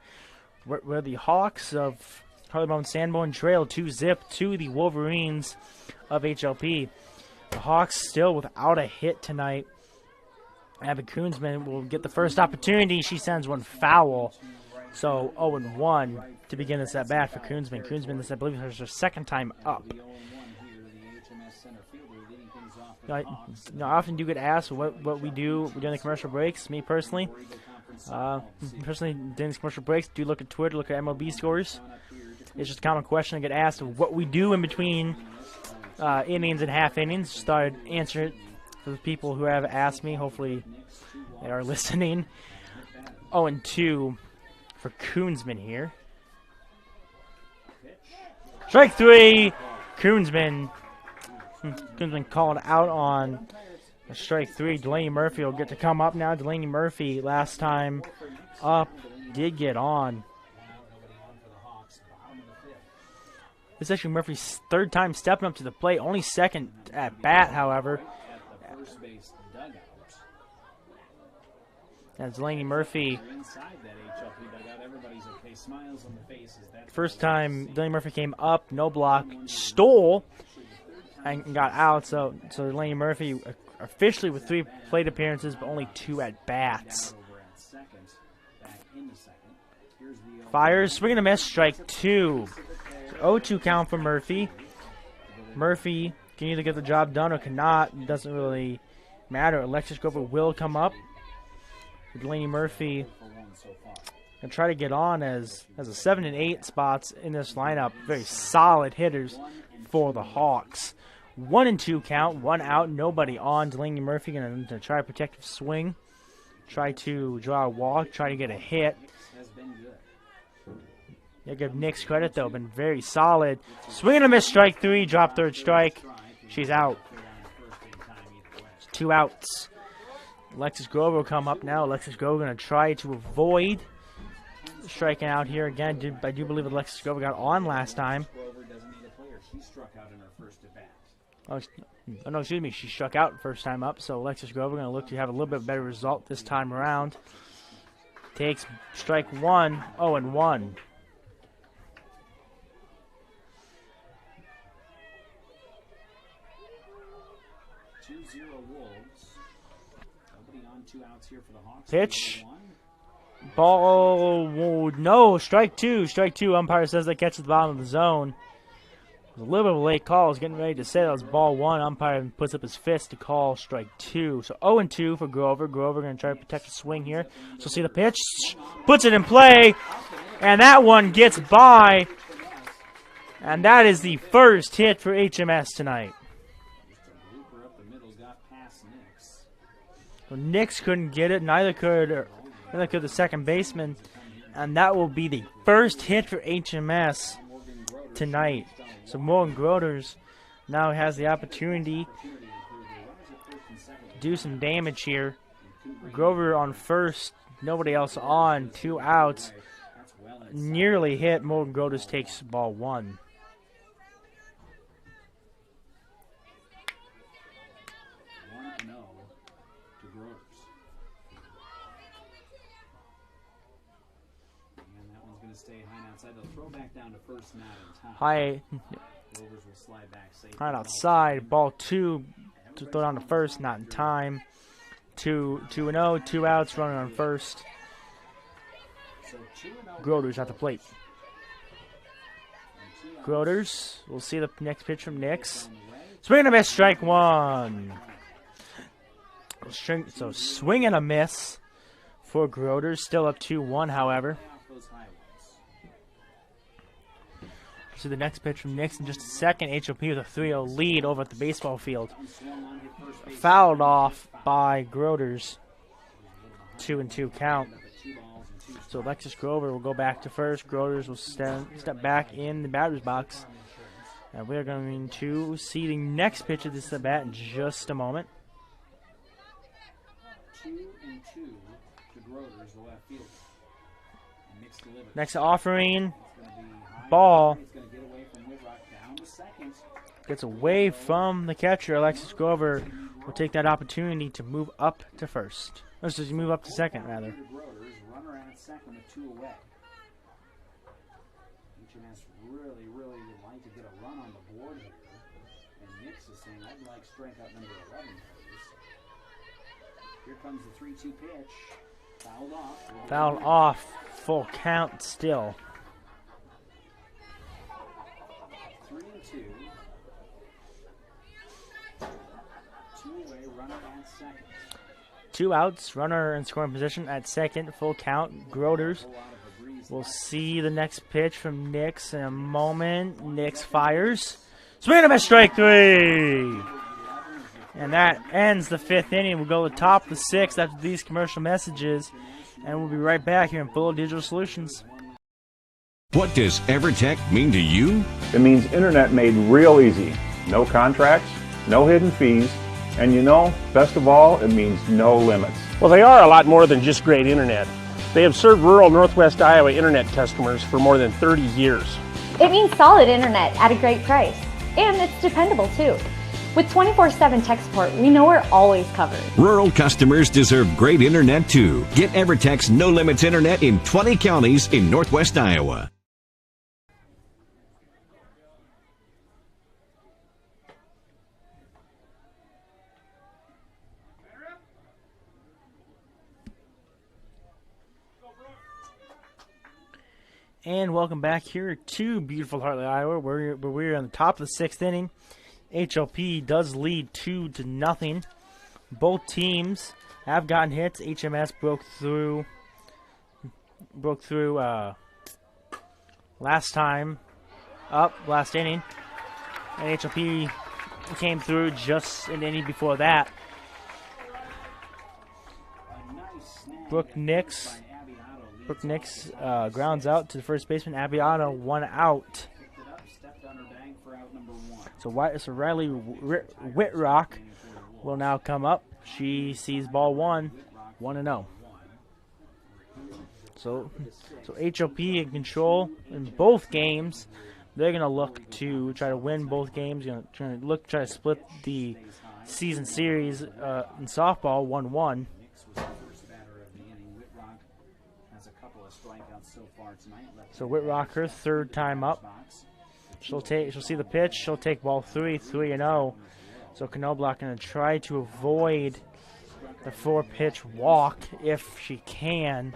where the Hawks of Hartley-Melvin-Sanborn trail 2-zip to the Wolverines of HLP. The Hawks still without a hit tonight. Abby Koonsman will get the first opportunity. She sends one foul. So 0-1 to begin this at-bat for Koonsman. Koonsman, this I believe is her second time up. I often do get asked what we do during the commercial breaks. Me personally, during the commercial breaks, do look at Twitter, look at MLB scores. It's just a common question I get asked of what we do in between innings and half innings. Just thought I'd answer it for the people who have asked me. Hopefully they are listening. 0-2 for Koonsman here. Strike 3, Koonsman. Koonsman called out on a strike 3. Delaney Murphy will get to come up now. Delaney Murphy, last time up, did get on. This is actually Murphy's 3rd time stepping up to the plate. Only 2nd at bat, however. As Delaney Murphy, first time Delaney Murphy came up, no block, stole, and got out. So Delaney Murphy officially with 3 plate appearances, but only 2 at bats. back in the second. Here's the Fires, swing and a miss, strike 2. So 0-2 count for Murphy. Murphy can either get the job done or cannot. It doesn't really matter. Alexis Grover will come up. Delaney Murphy and try to get on as a 7 and 8 spots in this lineup. Very solid hitters for the Hawks. 1-2 count, 1 out, nobody on. Delaney Murphy going to try a protective swing, try to draw a walk, try to get a hit. Yeah, give Nick's credit though, been very solid. Swing and a miss, strike 3, drop third strike. She's out. 2 outs. Alexis Grover will come up now. Alexis Grover going to try to avoid striking out here again. I do believe Alexis Grover got on last time. Oh, no, excuse me. She struck out first time up, so Alexis Grover going to look to have a little bit better result this time around. Takes strike 1, 0-1. 2-0 Wolves. Nobody on, 2 outs here for the Hawks. Pitch. Ball. Whoa, no, strike 2. Strike 2. Umpire says that catches the bottom of the zone. It was a little bit of a late call. I was getting ready to say that was ball 1. Umpire puts up his fist to call strike 2. So 0-2 for Grover. Grover going to try to protect the swing here. So see the pitch. Puts it in play. And that one gets by. And that is the first hit for HMS tonight. Well, Nix couldn't get it. Neither could the second baseman. And that will be the first hit for HMS tonight. So Morgan Groders now has the opportunity to do some damage here. Grover on first, nobody else on, 2 outs. Nearly hit. Morgan Groders takes ball 1. High right outside. Ball 2 to throw down to first, not in time. 2-0, 2 outs, running on first. Groders at the plate. Groders, we'll see the next pitch from Nix. Swing and a miss, strike 1. So swing and a miss for Groders. Still up 2-1, however. See the next pitch from Nix in just a second. HOP with a 3-0 lead over at the baseball field. Fouled off by Groders. 2-2 count. So Alexis Grover will go back to first. Groders will step back in the batter's box. And we are going to see the next pitch of this at bat in just a moment. 2-2 to Groders, the left fielder. Next offering. Ball. Gets away from the catcher. Alexis Grover will take that opportunity to move up to first. Or just move up to second, rather. Runner at second with 2 away. HMS really would like to get a run on the board here. And Nix is saying, I'd like strikeout number 11, please. Here comes the 3-2 pitch. Fouled off. Fouled off. Full count still. 3-2. 2 away, runner at second. 2 outs, runner in scoring position at second, full count. Groders. We'll see the next pitch from Nix in a moment. Nix fires. Swing and a miss, strike 3. And that ends the 5th inning. We'll go to the top of the 6th after these commercial messages. And we'll be right back here in Full Digital Solutions. What does EverTech mean to you? It means internet made real easy. No contracts, no hidden fees, and you know, best of all, it means no limits. Well, they are a lot more than just great internet. They have served rural Northwest Iowa internet customers for more than 30 years. It means solid internet at a great price. And it's dependable too. With 24/7 tech support, we know we're always covered. Rural customers deserve great internet too. Get EverTech's no limits internet in 20 counties in Northwest Iowa. And welcome back here to beautiful Hartley, Iowa. We're on the top of the 6th inning. HLP does lead 2-0. Both teams have gotten hits. HMS broke through last inning, and HLP came through just an inning before that. Brooke Nix grounds out to the first baseman. Abbiano, 1 out. So Riley Whitrock will now come up. She sees ball 1-0. So HLP in control in both games. They're going to look to try to win both games. Going to try to split the season series in softball 1-1. So Whitrock, her 3rd time up. She'll see the pitch. She'll take ball 3-0. So Knobloch going to try to avoid the 4-pitch walk if she can.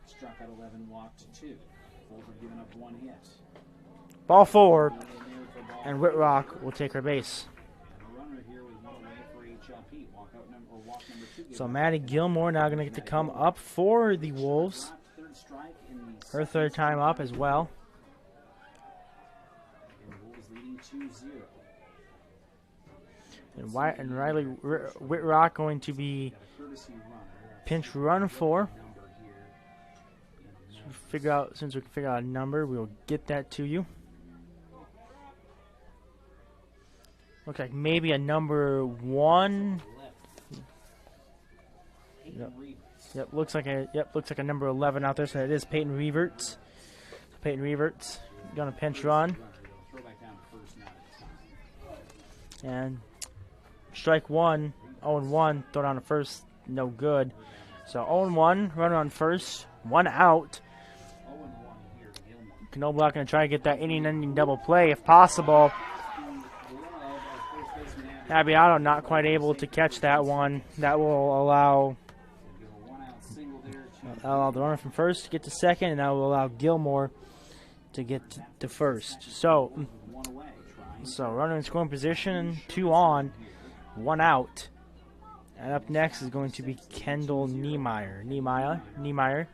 Struck out 11, walked 2. Over giving up 1 hit. Ball 4, and Whitrock will take her base. So Maddie Gilmore now going to get to come up for the Wolves. Her 3rd time up as well. And Riley Whitrock going to be pinch run for. Since we can figure out a number, we'll get that to you. Looks like maybe a number 1. Yep, looks like a number 11 out there. So it is Peyton Reverts. So Peyton Reverts gonna pinch run. And strike 1, 0-1, throw down to first, no good. So 0-1, runner on first, 1 out. Knobloch going to try to get that inning-ending double play if possible. Abbiano not quite able to catch that one. That will allow the runner from first to get to second, and that will allow Gilmore to get to first. So runner in scoring position, 2 on, 1 out. And up next is going to be Kendall Niemeyer. Niemeyer,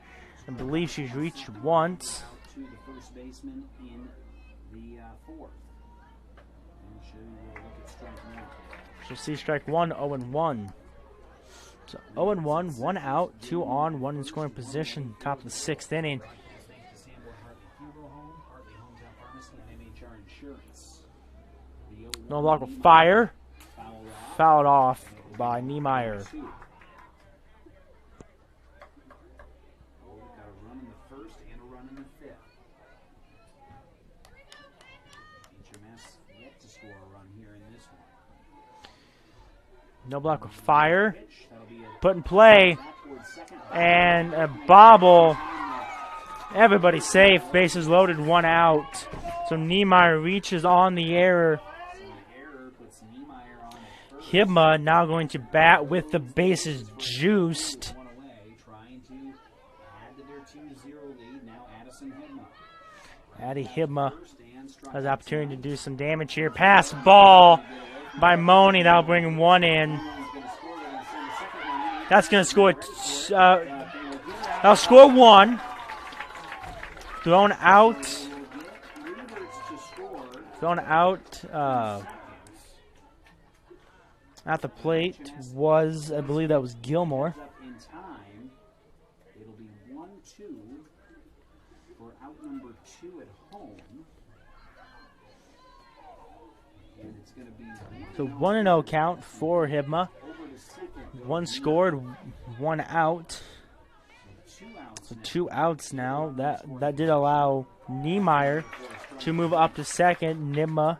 I believe she's reached once. To the first baseman in the 4th. And she'll look at strike 1. She'll see strike 1, 0-1. So 0-1, 1 out, 2 on, 1 in scoring position, top of the 6th inning. No block will fire. Fouled off by Niemeyer. No block with fire. Put in play. And a bobble. Everybody safe. Bases loaded, 1 out. So Niemeyer reaches on the error. Hibma now going to bat with the bases juiced. Addie Hibma has the opportunity to do some damage here. Pass ball by Money. That'll bring 1 in. That's going to score. That'll score 1. Thrown out. At the plate was, I believe that was Gilmore. It'll be 1-2 for out number 2 at home. And it's going to be So 1-0 count for Hibma. 1 scored, 1 out. So 2 outs now. That did allow Niemeyer to move up to second. Hibma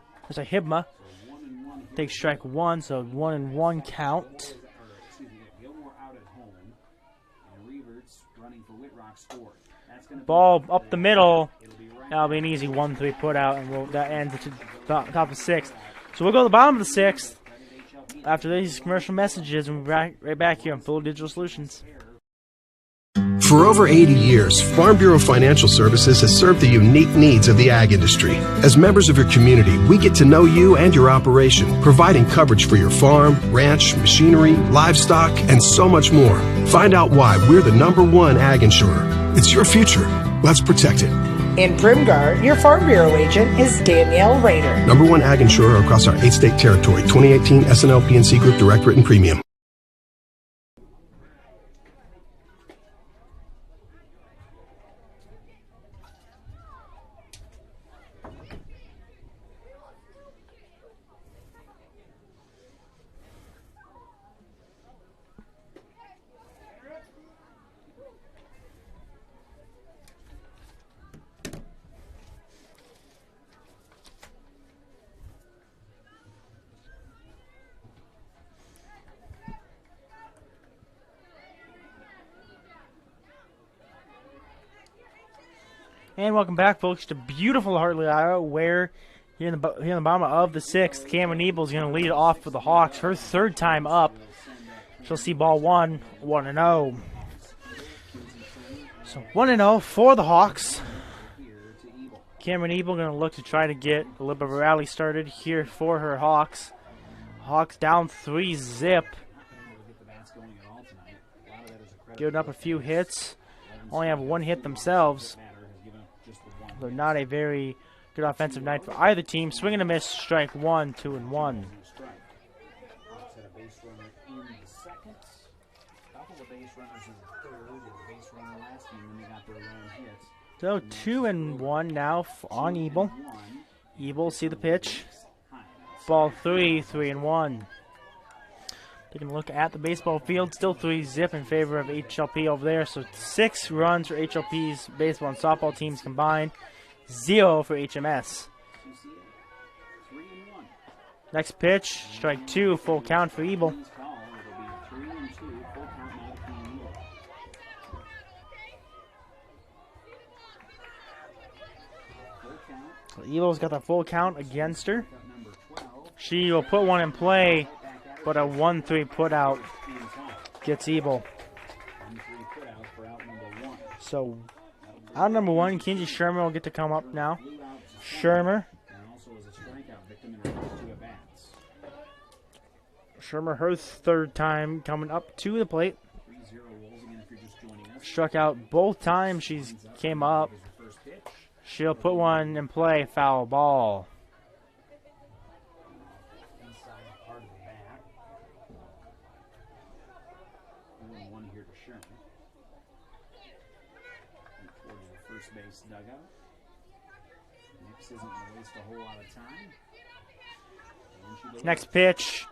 takes strike 1, so 1-1 count. Ball up the middle. That'll be an easy 1-3 put out, and that ends at the top of the 6th. So we'll go to the bottom of the 6th after these commercial messages, and we'll be right back here on Full Digital Solutions. For over 80 years, Farm Bureau Financial Services has served the unique needs of the ag industry. As members of your community, we get to know you and your operation, providing coverage for your farm, ranch, machinery, livestock, and so much more. Find out why we're the #1 ag insurer. It's your future. Let's protect it. In Primgar, your Farm Bureau agent is Danielle Rader. #1 ag insurer across our 8-state territory. 2018 SNL PNC Group Direct Written Premium. And welcome back, folks, to beautiful Hartley, Iowa, where here in the bottom of the 6th, Cameron Ebel is going to lead it off for the Hawks. Her 3rd time up. She'll see ball 1-0. So 1-0 for the Hawks. Cameron Ebel going to look to try to get a little bit of a rally started here for her Hawks. Hawks down 3-0. Giving up a few hits. Only have 1 hit themselves. They're not a very good offensive night for either team. Swing and a miss, strike 1, 2-1. So 2-1 now on Ebel. Ebel, see the pitch. Ball 3-1. Taking a look at the baseball field, still 3-0 in favor of HLP over there. So 6 runs for HLP's baseball and softball teams combined, 0 for HMS. Next pitch, strike 2, full count for Ebel. So Ebel's got the full count against her. She will put one in play, but a 1-3 put out gets Ebel. So out number 1, Kenji Shermer will get to come up now. Shermer, her 3rd time coming up to the plate. Struck out both times she's came up. She'll put one in play, foul ball. Base dugout. Nix isn't going to waste a whole lot of time. Next pitch.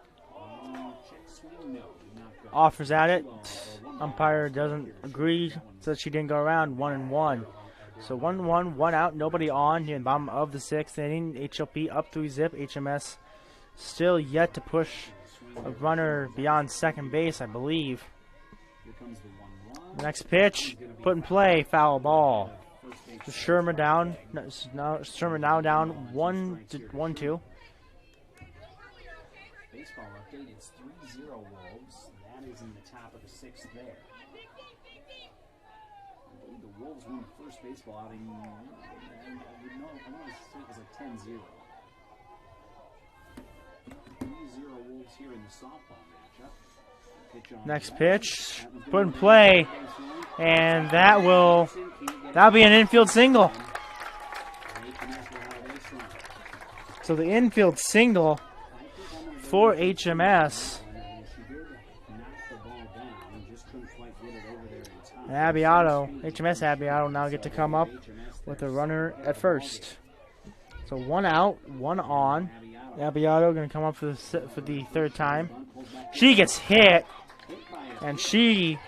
Offers at it. Umpire doesn't agree, says she didn't go around. 1-1. So 1-1, 1 out, nobody on here in the bottom of the 6th inning. HLP up 3-0. HMS still yet to push a runner beyond second base, I believe. Next pitch, put in play, foul ball. So Shermer down. Shermer now down 1-2. Baseball update, it's 3-0 Wolves. That is in the top of the 6th there. I believe the Wolves won the first baseball outing. I want to say it was like 10-0. 3-0 Wolves here in the softball matchup. Next pitch, put in play, and that'll be an infield single. So the infield single for HMS. HMS Abbiato now get to come up with a runner at first. So 1 out, 1 on. Abbiato going to come up for the 3rd time. She gets hit, and she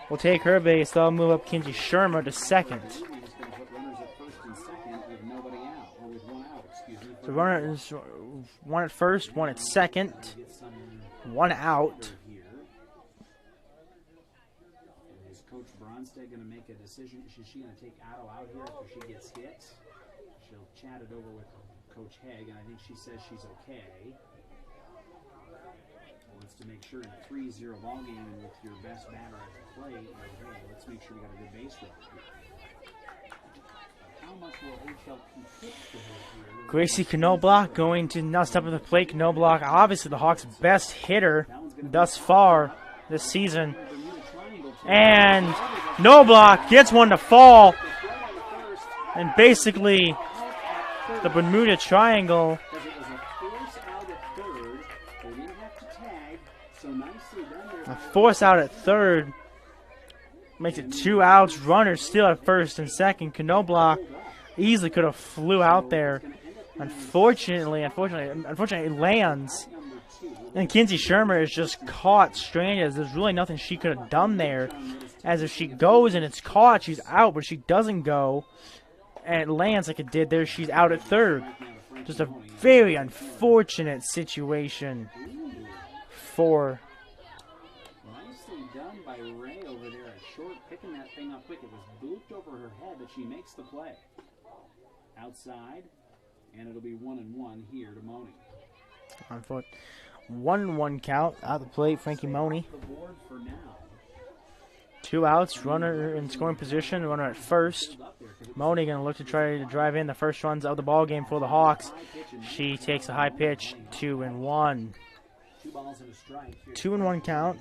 will take her base. They'll move up Kenji Shermer to 2nd. The runner is 1 at first, 1 at 2nd, 1 out. Is Coach Bronstead going to make a decision? Is she going to take Otto out here after she gets hit? She'll chat it over with Coach Haig, and I think she says she's okay. wants to make sure in a 3-0 ball game and with your best batter at the plate, okay, let's make sure we got a good base runner here. How much will HLP pitch to her here? Gracie Knobloch going to now step up the plate. Knobloch, obviously the Hawks' best hitter thus far this season. And Knobloch gets one to fall. And basically, the Bermuda Triangle. A force out at third. Makes it 2 outs. Runner still at first and second. Knobloch easily could have flew out there. Unfortunately, it lands. And Kinsey Shermer is just caught stranded. There's really nothing she could have done there. As if she goes and it's caught, she's out, but she doesn't go. And it lands like it did there. She's out at third. Just a very unfortunate situation for... Nicely done by Ray over there at short, picking that thing up quick. It was booped over her head, but she makes the play. Outside, and it'll be 1-1 here to Moni. On foot. 1-1 count out the plate, Frankie Moni. 2 outs, runner in scoring position, runner at first. Moni going to look to try to drive in the first runs of the ball game for the Hawks. She takes a high pitch, 2-1. 2-1 count.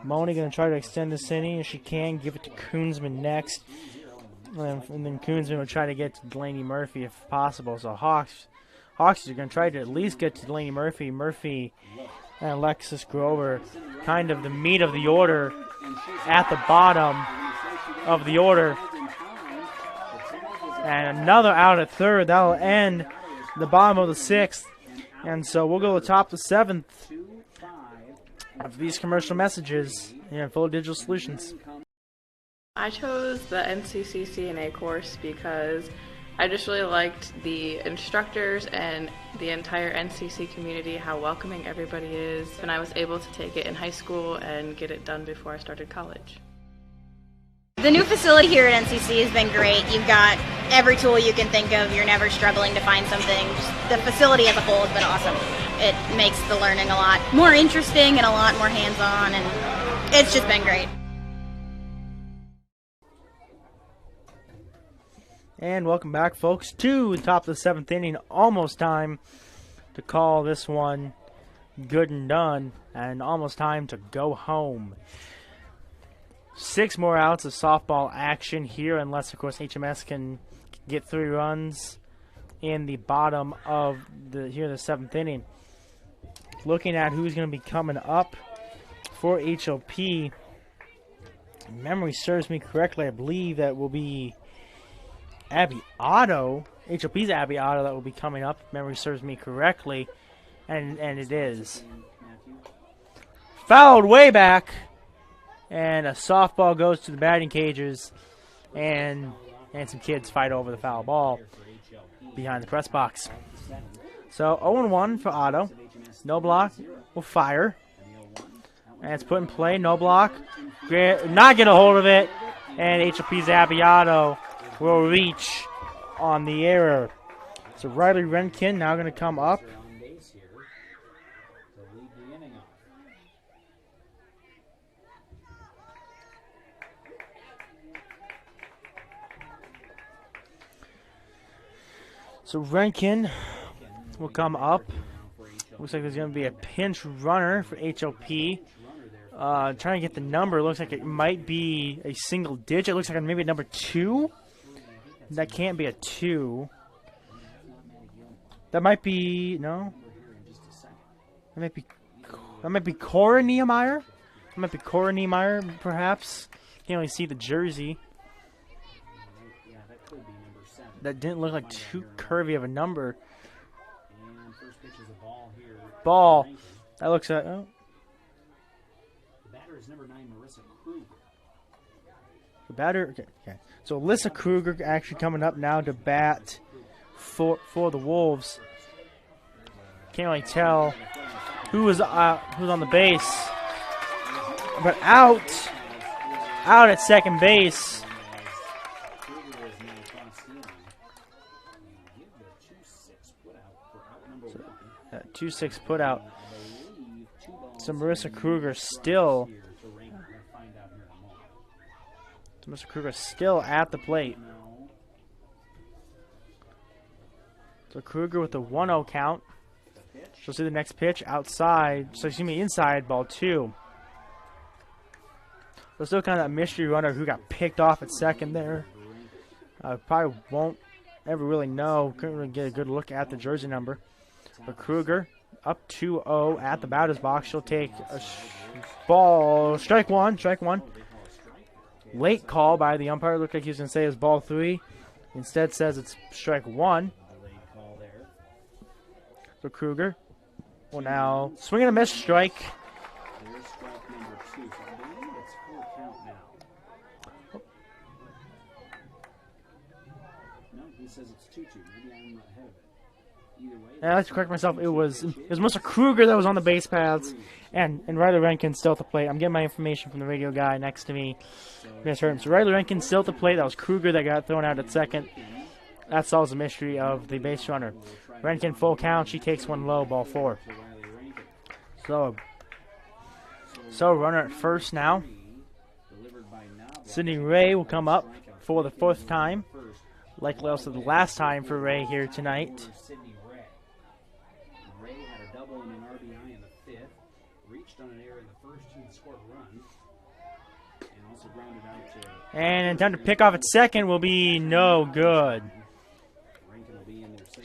Moni going to try to extend this inning if she can. Give it to Koonsman next. And then Koonsman will try to get to Delaney Murphy if possible. So Hawks are going to try to at least get to Delaney Murphy. Murphy and Alexis Grover, kind of the meat of the order at the bottom of the order. And another out at third. That will end the bottom of the 6th. And so we'll go to the top of the 7th of these commercial messages here Full Digital Solutions. I chose the NCC course because I just really liked the instructors and the entire NCC community, how welcoming everybody is, and I was able to take it in high school and get it done before I started college. The new facility here at NCC has been great. You've got every tool you can think of. You're never struggling to find something. Just the facility as a whole has been awesome. It makes the learning a lot more interesting and a lot more hands-on, and it's just been great. And welcome back, folks, to the top of the 7th inning. Almost time to call this one good and done, and almost time to go home. 6 more outs of softball action here, unless, of course, HMS can get 3 runs in the bottom of the 7th inning. Looking at who's going to be coming up for HLP. If memory serves me correctly, I believe that will be Abby Otto, HLP's Abby Otto, that will be coming up. If memory serves me correctly, and it is. Fouled way back, and a softball goes to the batting cages, and some kids fight over the foul ball behind the press box. So 0-1 for Otto. Knobloch will fire, and it's put in play. Knobloch not get a hold of it, and HLP's Abby Otto will reach on the error. So Riley Renkin now going to come up. So Renkin will come up. Looks like there's going to be a pinch runner for HLP. Trying to get the number. Looks like it might be a single digit. Looks like maybe a number 2. That can't be a 2. That might be That might be Cora Niemeyer. That might be Cora Niemeyer, perhaps. Can't really see the jersey. That didn't look like too curvy of a number. Ball. That looks like. Oh. The batter is number 9, Marissa Kruger. The batter. Okay. So Alyssa Kruger actually coming up now to bat for the Wolves. Can't really tell who's on the base, but out at second base. So, 2-6 put out. So Marissa Kruger still at the plate. So Kruger with the 1-0 count. She'll see the next pitch outside. So excuse me, inside, ball 2. There's still kind of a mystery runner who got picked off at second there. Probably won't ever really know. Couldn't really get a good look at the jersey number. But Kruger up 2-0 at the batter's box. She'll take a ball. Strike one. Late call by the umpire. Looked like he was going to say it was ball 3. Instead says it's strike 1. So Kruger will now swing and a miss, strike. There's strike number 2. So I believe it's full count now. No, he says it's 2-2. Maybe I'm ahead of it. Either way. I like to correct myself. It was Mr. Kruger that was on the base paths, and Riley Rankin still at the plate. I'm getting my information from the radio guy next to me. Misheard him. So Riley Rankin still at the plate. That was Kruger that got thrown out at second. That solves the mystery of the base runner. Rankin full count. She takes one low, ball 4. So runner at first now. Sydney Ray will come up for the 4th time. Likely also the last time for Ray here tonight. Ray had a double and an RBI in the 5th. Reached on an error in the 1st and scored a run. And also grounded out to... And time to pick off at second will be no good.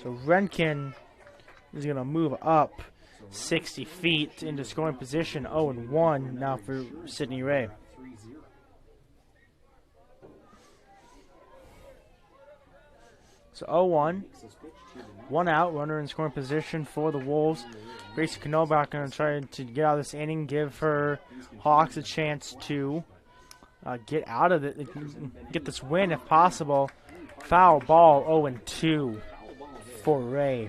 So Rankin is going to move up 60 feet into scoring position. 0-1 now for Sydney Ray. So 0-1. 1 out. Runner in scoring position for the Wolves. Gracie Knobloch going to try to get out of this inning. Give her Hawks a chance to get out of it. Get this win if possible. Foul ball 0-2. For Ray.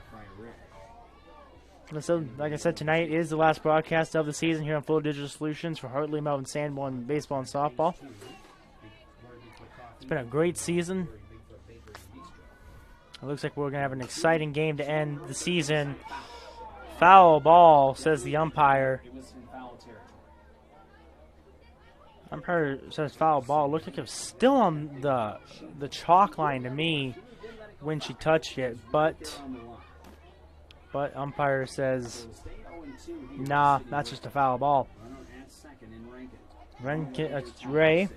So, like I said, tonight is the last broadcast of the season here on Full Digital Solutions for Hartley-Melvin-Sanborn baseball and softball. It's been a great season. It looks like we're going to have an exciting game to end the season. Foul ball, says the umpire. Umpire says foul ball. Looked like it was still on the chalk line to me when she touched it, but umpire says, nah, that's just a foul ball. Ray.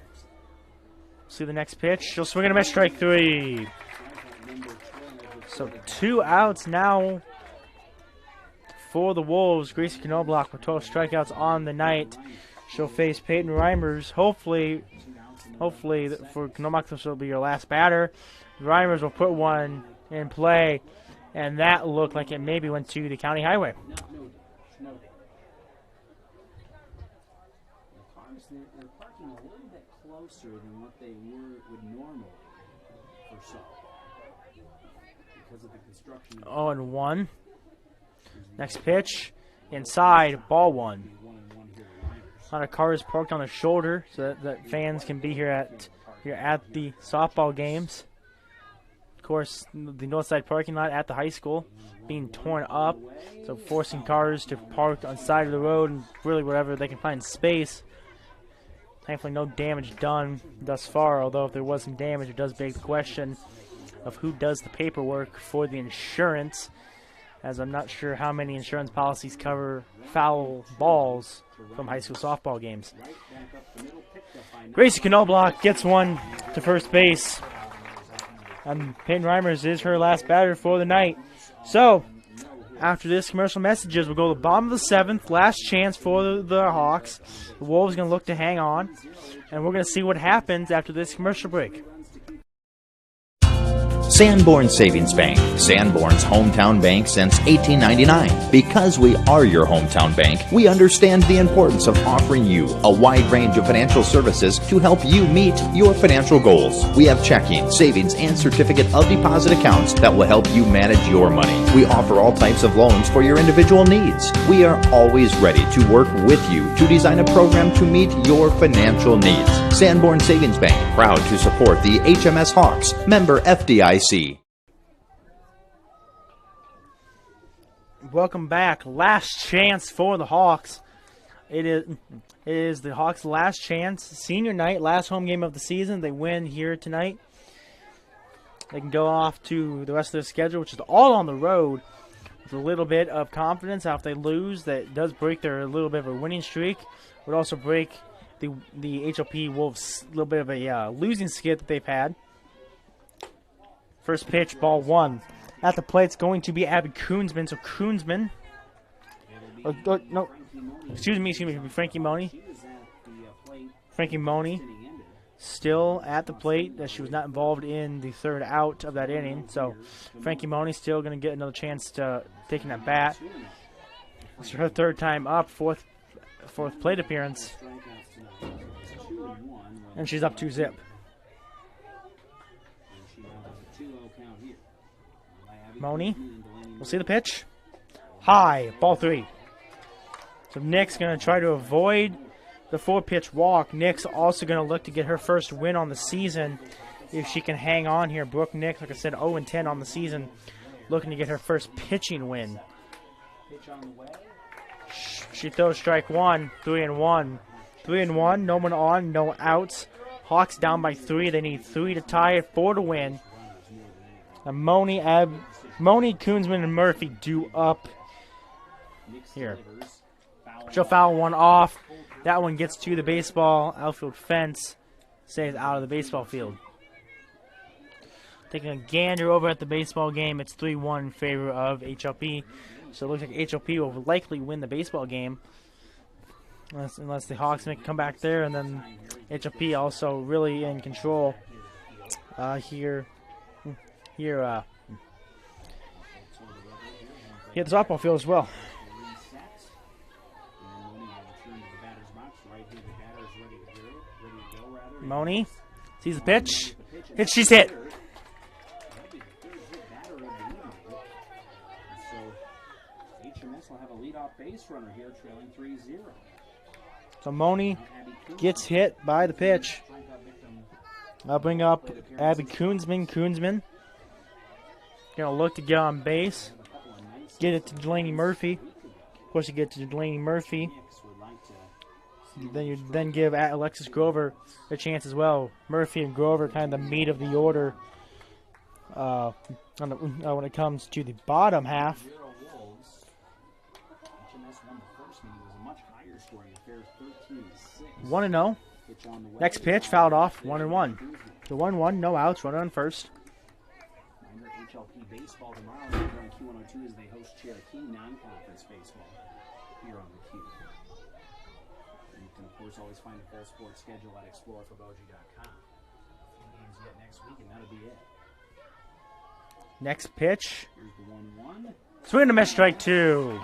See the next pitch. She'll swing and a miss, strike 3. So 2 outs now for the Wolves. Gracie Knobloch with 12 strikeouts on the night. She'll face Peyton Reimers. Hopefully for Knobloch, this will be your last batter. Reimers will put one in play, and that looked like it maybe went to the county highway. No. The cars, they're parking a little bit closer than what they would normally for softball because of the construction. 0-1. Next pitch, inside, ball 1. A lot of cars parked on the shoulder so that fans can be here at the softball games. Of course, the north side parking lot at the high school being torn up, so forcing cars to park on the side of the road and really wherever they can find space. Thankfully, no damage done thus far, although if there was some damage, it does beg the question of who does the paperwork for the insurance, as I'm not sure how many insurance policies cover foul balls from high school softball games. Gracie Knobloch gets one to first base. Peyton Reimers is her last batter for the night. So, after this commercial messages, we'll go to the bottom of the 7th. Last chance for the Hawks. The Wolves are going to look to hang on. And we're going to see what happens after this commercial break. Sanborn Savings Bank, Sanborn's hometown bank since 1899. Because we are your hometown bank, we understand the importance of offering you a wide range of financial services to help you meet your financial goals. We have checking, savings, and certificate of deposit accounts that will help you manage your money. We offer all types of loans for your individual needs. We are always ready to work with you to design a program to meet your financial needs. Sanborn Savings Bank, proud to support the HMS Hawks, member FDIC. Welcome back. Last chance for the Hawks. It is the Hawks' last chance, senior night, last home game of the season. They win here tonight. They can go off to the rest of their schedule, which is all on the road, with a little bit of confidence. If they lose, that does break their little bit of a winning streak. Would also break the HLP Wolves' little bit of a losing skid that they've had. First pitch, ball one. At the plate, it's going to be Abby Koonsman. So Koonsman, no, excuse me, Frankie Money. Frankie Money still at the plate. That she was not involved in the third out of that inning. So Frankie Money still going to get another chance to taking that bat. It's her third time up, fourth plate appearance, and she's up 2-0. Money, we'll see the pitch. High, ball 3. So Nick's going to try to avoid the 4-pitch walk. Nick's also going to look to get her first win on the season if she can hang on here. Brooke Nick, like I said, 0-10 on the season, looking to get her first pitching win. She throws strike 1, 3-1. 3-1, no one on, no outs. Hawks down by 3. They need 3 to tie it, 4 to win. And Moni, Koonsman, and Murphy due up here. She'll foul one off. That one gets to the baseball outfield fence. Stays out of the baseball field. Taking a gander over at the baseball game, it's 3-1 in favor of HLP. So it looks like HLP will likely win the baseball game. Unless the Hawks make a comeback there, and then HLP also really in control here at the softball field as well. Moni sees the pitch. She's hit. HMS will have a leadoff base runner here, trailing 3-0. So Moni gets hit by the pitch. I'll bring up Abby Koonsman. Koonsman gonna look to get on base. Get it to Delaney Murphy. Of course, you get to Delaney Murphy. Then you give Alexis Grover a chance as well. Murphy and Grover kind of the meat of the order when it comes to the bottom half. 1-0. Next pitch, fouled off. 1-1. The 1-1, no outs. Runner on first. HLP baseball tomorrow during Q102 as they host Cherokee non-conference baseball here on the Q. You can, of course, always find the full sports schedule at exploreforboji.com. Games yet next week, and that'll be it. Next pitch. Here's the 1-1. Swing and a miss, strike 2.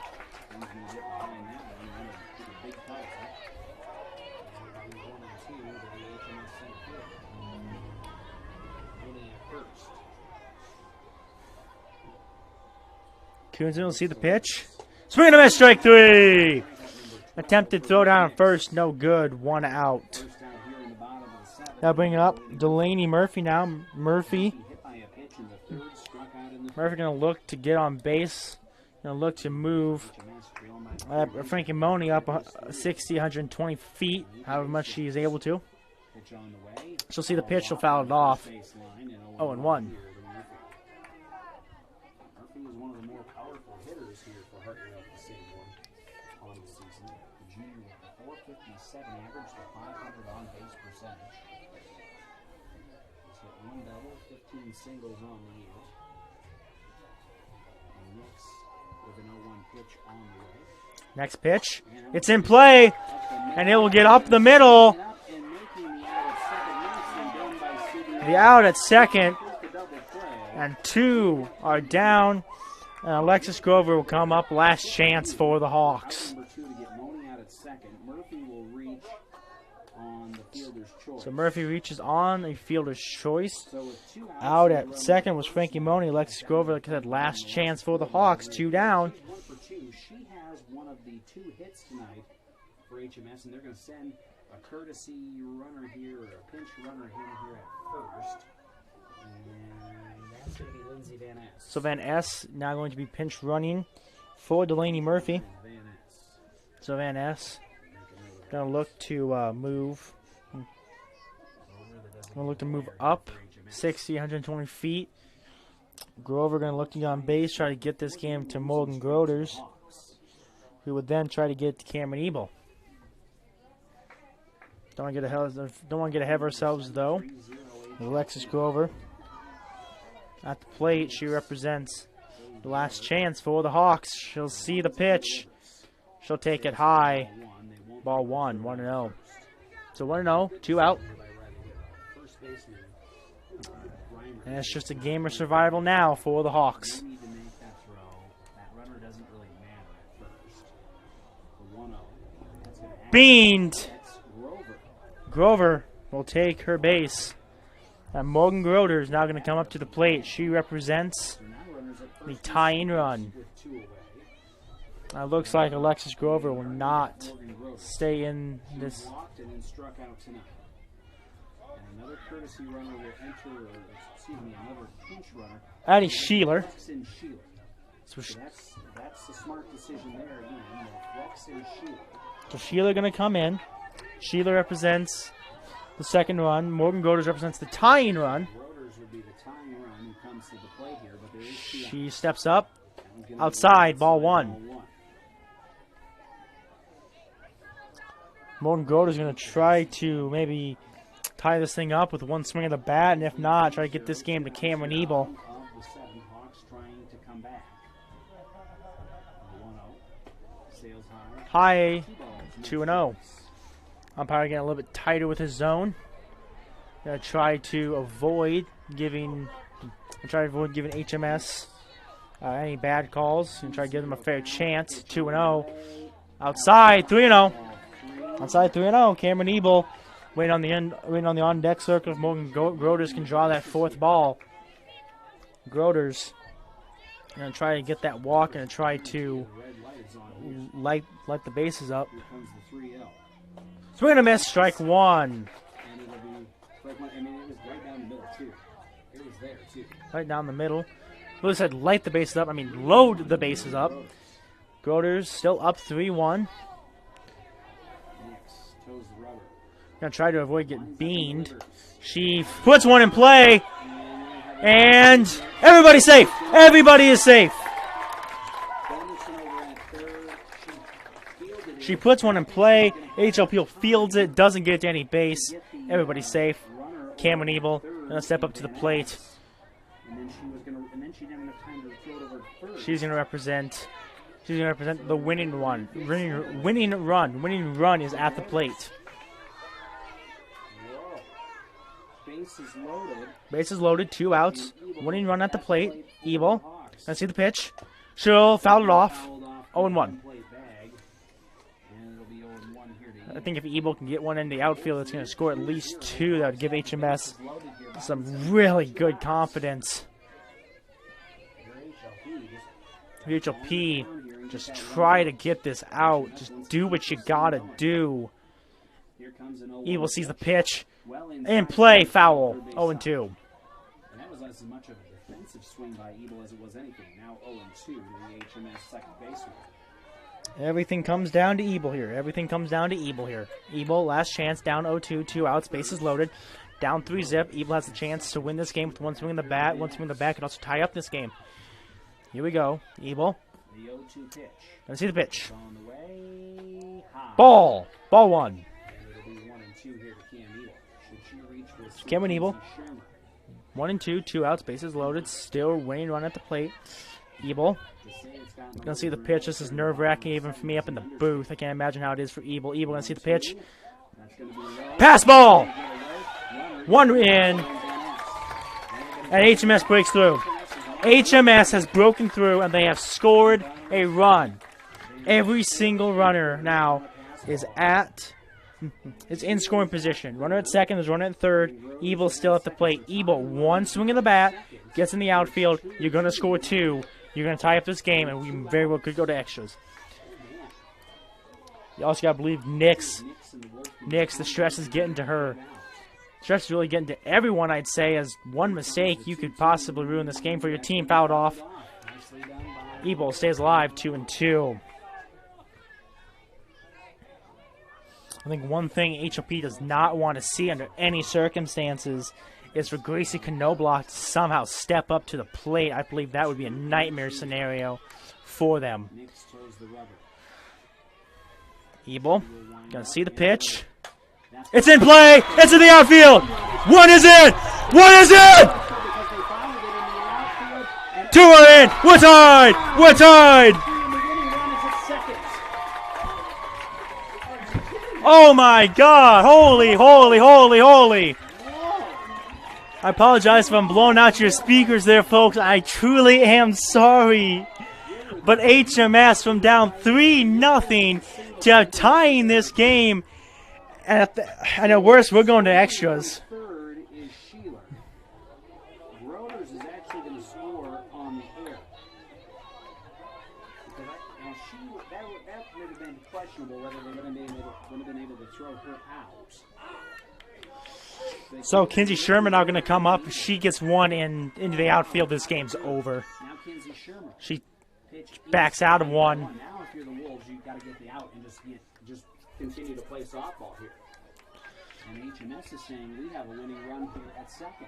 Koonsman will see the pitch. Swing and a miss, strike 3. Attempted throw down first, no good. 1 out. Now bring up Delaney Murphy now. Murphy gonna look to get on base. Gonna look to move Frankie Money up 60, 120 feet, however much she is able to. She'll see the pitch. She'll foul it off. 0-1. One of the more powerful hitters here for Hartley-Melvin-Sanborn on the season. The junior with a 457 average to 500 on base percentage. He's hit 1 double, 15 singles on the year. And Nix with an 0-1 pitch on the way. Next pitch. It's in play, and it will get up the middle. The out at second, and 2 are down. And Alexis Grover will come up. Last chance for the Hawks. So Murphy reaches on a fielder's choice. Out at second was Frankie Money. Alexis Grover, like I said, last chance for the Hawks. 2 down. She has one of the 2 hits tonight for HMS, and they're going to send a courtesy runner here, or a pinch runner here at first. And that's going to be Lindsay Van Ness. So Van Ness now going to be pinch running for Delaney Murphy. So Van Ness Gonna look to move. Gonna look to move up 60, 120 feet. Grover gonna look to get on base, try to get this game to Morgan Groders, who would then try to get to Cameron Ebel. Don't want to get ahead of ourselves though. Alexis Grover at the plate. She represents the last chance for the Hawks. She'll see the pitch. She'll take it high. Ball 1, 1-0. So 1-0, 2 out. And it's just a game of survival now for the Hawks. Beamed. Grover will take her base. And Morgan Groder is now going to come up to the plate. She represents the tie-in run. It looks like Alexis Grover will not stay in this. Another courtesy runner will enter, another pinch runner. Addie Sheeler. So that's the smart decision there again. Flex and Sheeler. So Sheeler going to come in. Sheeler represents the second run. Morgan Groders represents the tying run. Groders would be the tying run who comes to the plate here, but there is she steps up. Outside, ball 1. Morgan Groders is going to try to maybe tie this thing up with one swing of the bat, and if not, try to get this game to Cameron Ebel. High, 2-0. Umpire getting a little bit tighter with his zone. Gonna try to avoid giving HMS any bad calls and try to give them a fair chance. 2-0. Outside, 3-0. Outside 3-0. Cameron Ebel waiting on the on-deck circle. If Morgan Groders can draw that fourth ball. Groders gonna try to get that walk and try to light the bases up. Swing and a miss, strike 1. Right down the middle. Lewis said light the bases up. I mean load the bases up. Groders still up 3-1. Gonna try to avoid getting beamed. She puts one in play. And everybody's safe. Everybody is safe. She puts one in play. HLP fields it. Doesn't get to any base. Everybody's safe. Cameron Ebel gonna step up to the plate. She's gonna represent the winning run. Winning run is at the plate. Bases loaded, 2 outs. Winning run at the plate. Ebel. Let's see the pitch. She'll foul it off. 0-1. I think if Ebel can get one in the outfield, it's going to score at least 2. That would give HMS some really good confidence. HLP, just try to get this out. Just do what you got to do. Ebel sees the pitch. In play, foul. 0-2. And that was as much of a defensive swing by Ebel as it was anything. Now 0-2 to the HMS second baseman. Everything comes down to Ebel here. Ebel, last chance, down 0-2, 2 outs, bases loaded. Down 3-zip. Ebel has the chance to win this game with one swing in the bat. One swing in the bat can also tie up this game. Here we go. Ebel. The 0-2 pitch. Gonna see the pitch. On the way. High. Ball 1. And it'll be 1-2 here to Cam Ebel. Should she reach for Cameron Ebel. 1-2, 2 outs, bases loaded. Still winning run at the plate. Ebel. Gonna see the pitch. This is nerve-wracking even for me up in the booth. I can't imagine how it is for Ebel. Ebel gonna see the pitch. Pass ball! 1 in. And HMS breaks through. HMS has broken through and they have scored a run. Every single runner now is in scoring position. Runner at second, there's runner at third. Ebel still at the plate. Ebel, one swing of the bat, gets in the outfield. You're going to score 2. You're going to tie up this game, and we very well could go to extras. You also got to believe Nix, the stress is getting to her. Stress is really getting to everyone, I'd say, as one mistake you could possibly ruin this game for your team. Fouled off. Ebel stays alive, 2-2. I think one thing HOP does not want to see under any circumstances is for Gracie Knobloch to somehow step up to the plate. I believe that would be a nightmare scenario for them. Ebel, gonna see the pitch. It's in play! It's in the outfield! One is in! One is in! Two are in! We're tied! We're tied! Oh my God! Holy, holy, holy, holy! I apologize if I'm blowing out your speakers there, folks. I truly am sorry. But HMS from down 3-0 to tying this game. And at worst, we're going to extras. Third is Sheeler. Broders is actually going to score on the air. Now, Sheeler, that would have been questionable whether they would have been able to throw her out. So Kinsey Sherman now going to come up. She gets one into the outfield. This game's over. Now Kinsey Sherman. She backs out of one. Now if you're the Wolves, you've got to get the out and just continue to play softball here. And HMS is saying we have a winning run here at second.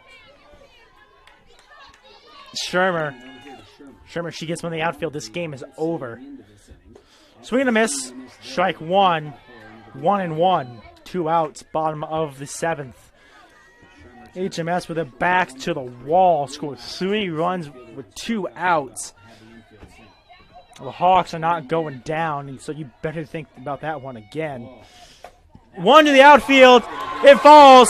Shermer, she gets one in the outfield. This game is over. Swing and a miss. Strike one. 1-1. 2 outs. Bottom of the 7th. HMS with their backs to the wall scored 3 runs with 2 outs. The Hawks are not going down, and so you better think about that one again. One to the outfield. It falls.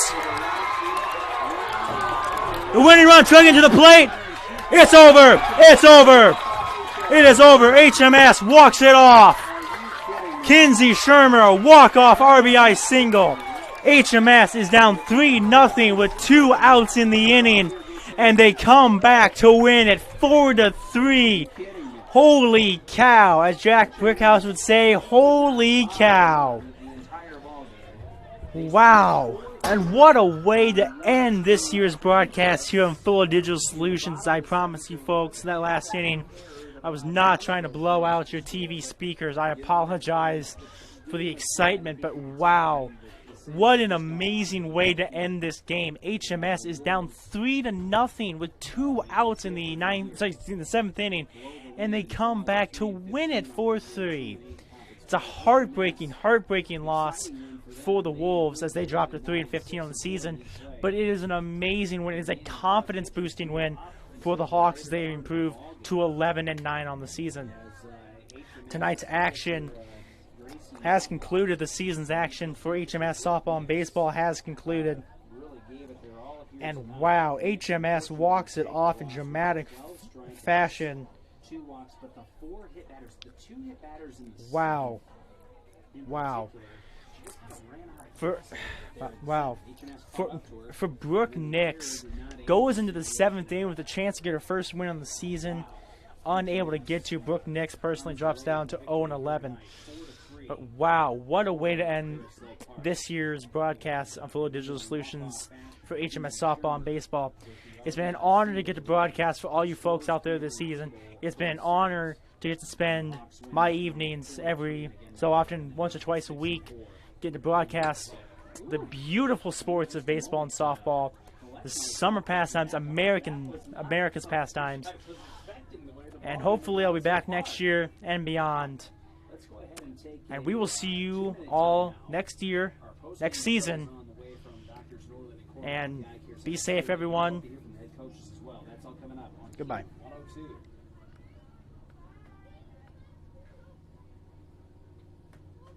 The winning run trucking to the plate. It's over. It's over. It is over. HMS walks it off. Kinsey Shermer, a walk-off RBI single. HMS is down 3-0 with 2 outs in the inning, and they come back to win at 4-3. Holy cow, as Jack Brickhouse would say, holy cow. Wow. And what a way to end this year's broadcast here on Full of Digital Solutions. I promise you folks, that last inning, I was not trying to blow out your TV speakers. I apologize for the excitement, but wow. What an amazing way to end this game. HMS is down 3-0 with 2 outs in the 7th inning, and they come back to win it 4-3. It's a heartbreaking loss for the Wolves as they drop to 3-15 on the season, but it is an amazing win. It is a confidence-boosting win for the Hawks as they improve to 11-9 on the season. Tonight's action has concluded. The season's action for HMS softball and baseball has concluded. And wow, HMS walks it off in dramatic fashion. Wow. For Brooke Nix, goes into the 7th inning with a chance to get her first win on the season. Unable to get to. Brooke Nix personally drops down to 0-11. But wow, what a way to end this year's broadcast on Full of Digital Solutions for HMS softball and baseball. It's been an honor to get to broadcast for all you folks out there this season. It's been an honor to get to spend my evenings every so often, once or twice a week, getting to broadcast the beautiful sports of baseball and softball, the summer pastimes, America's pastimes. And hopefully I'll be back next year and beyond. And we will see you all next season. And be safe, everyone. Goodbye.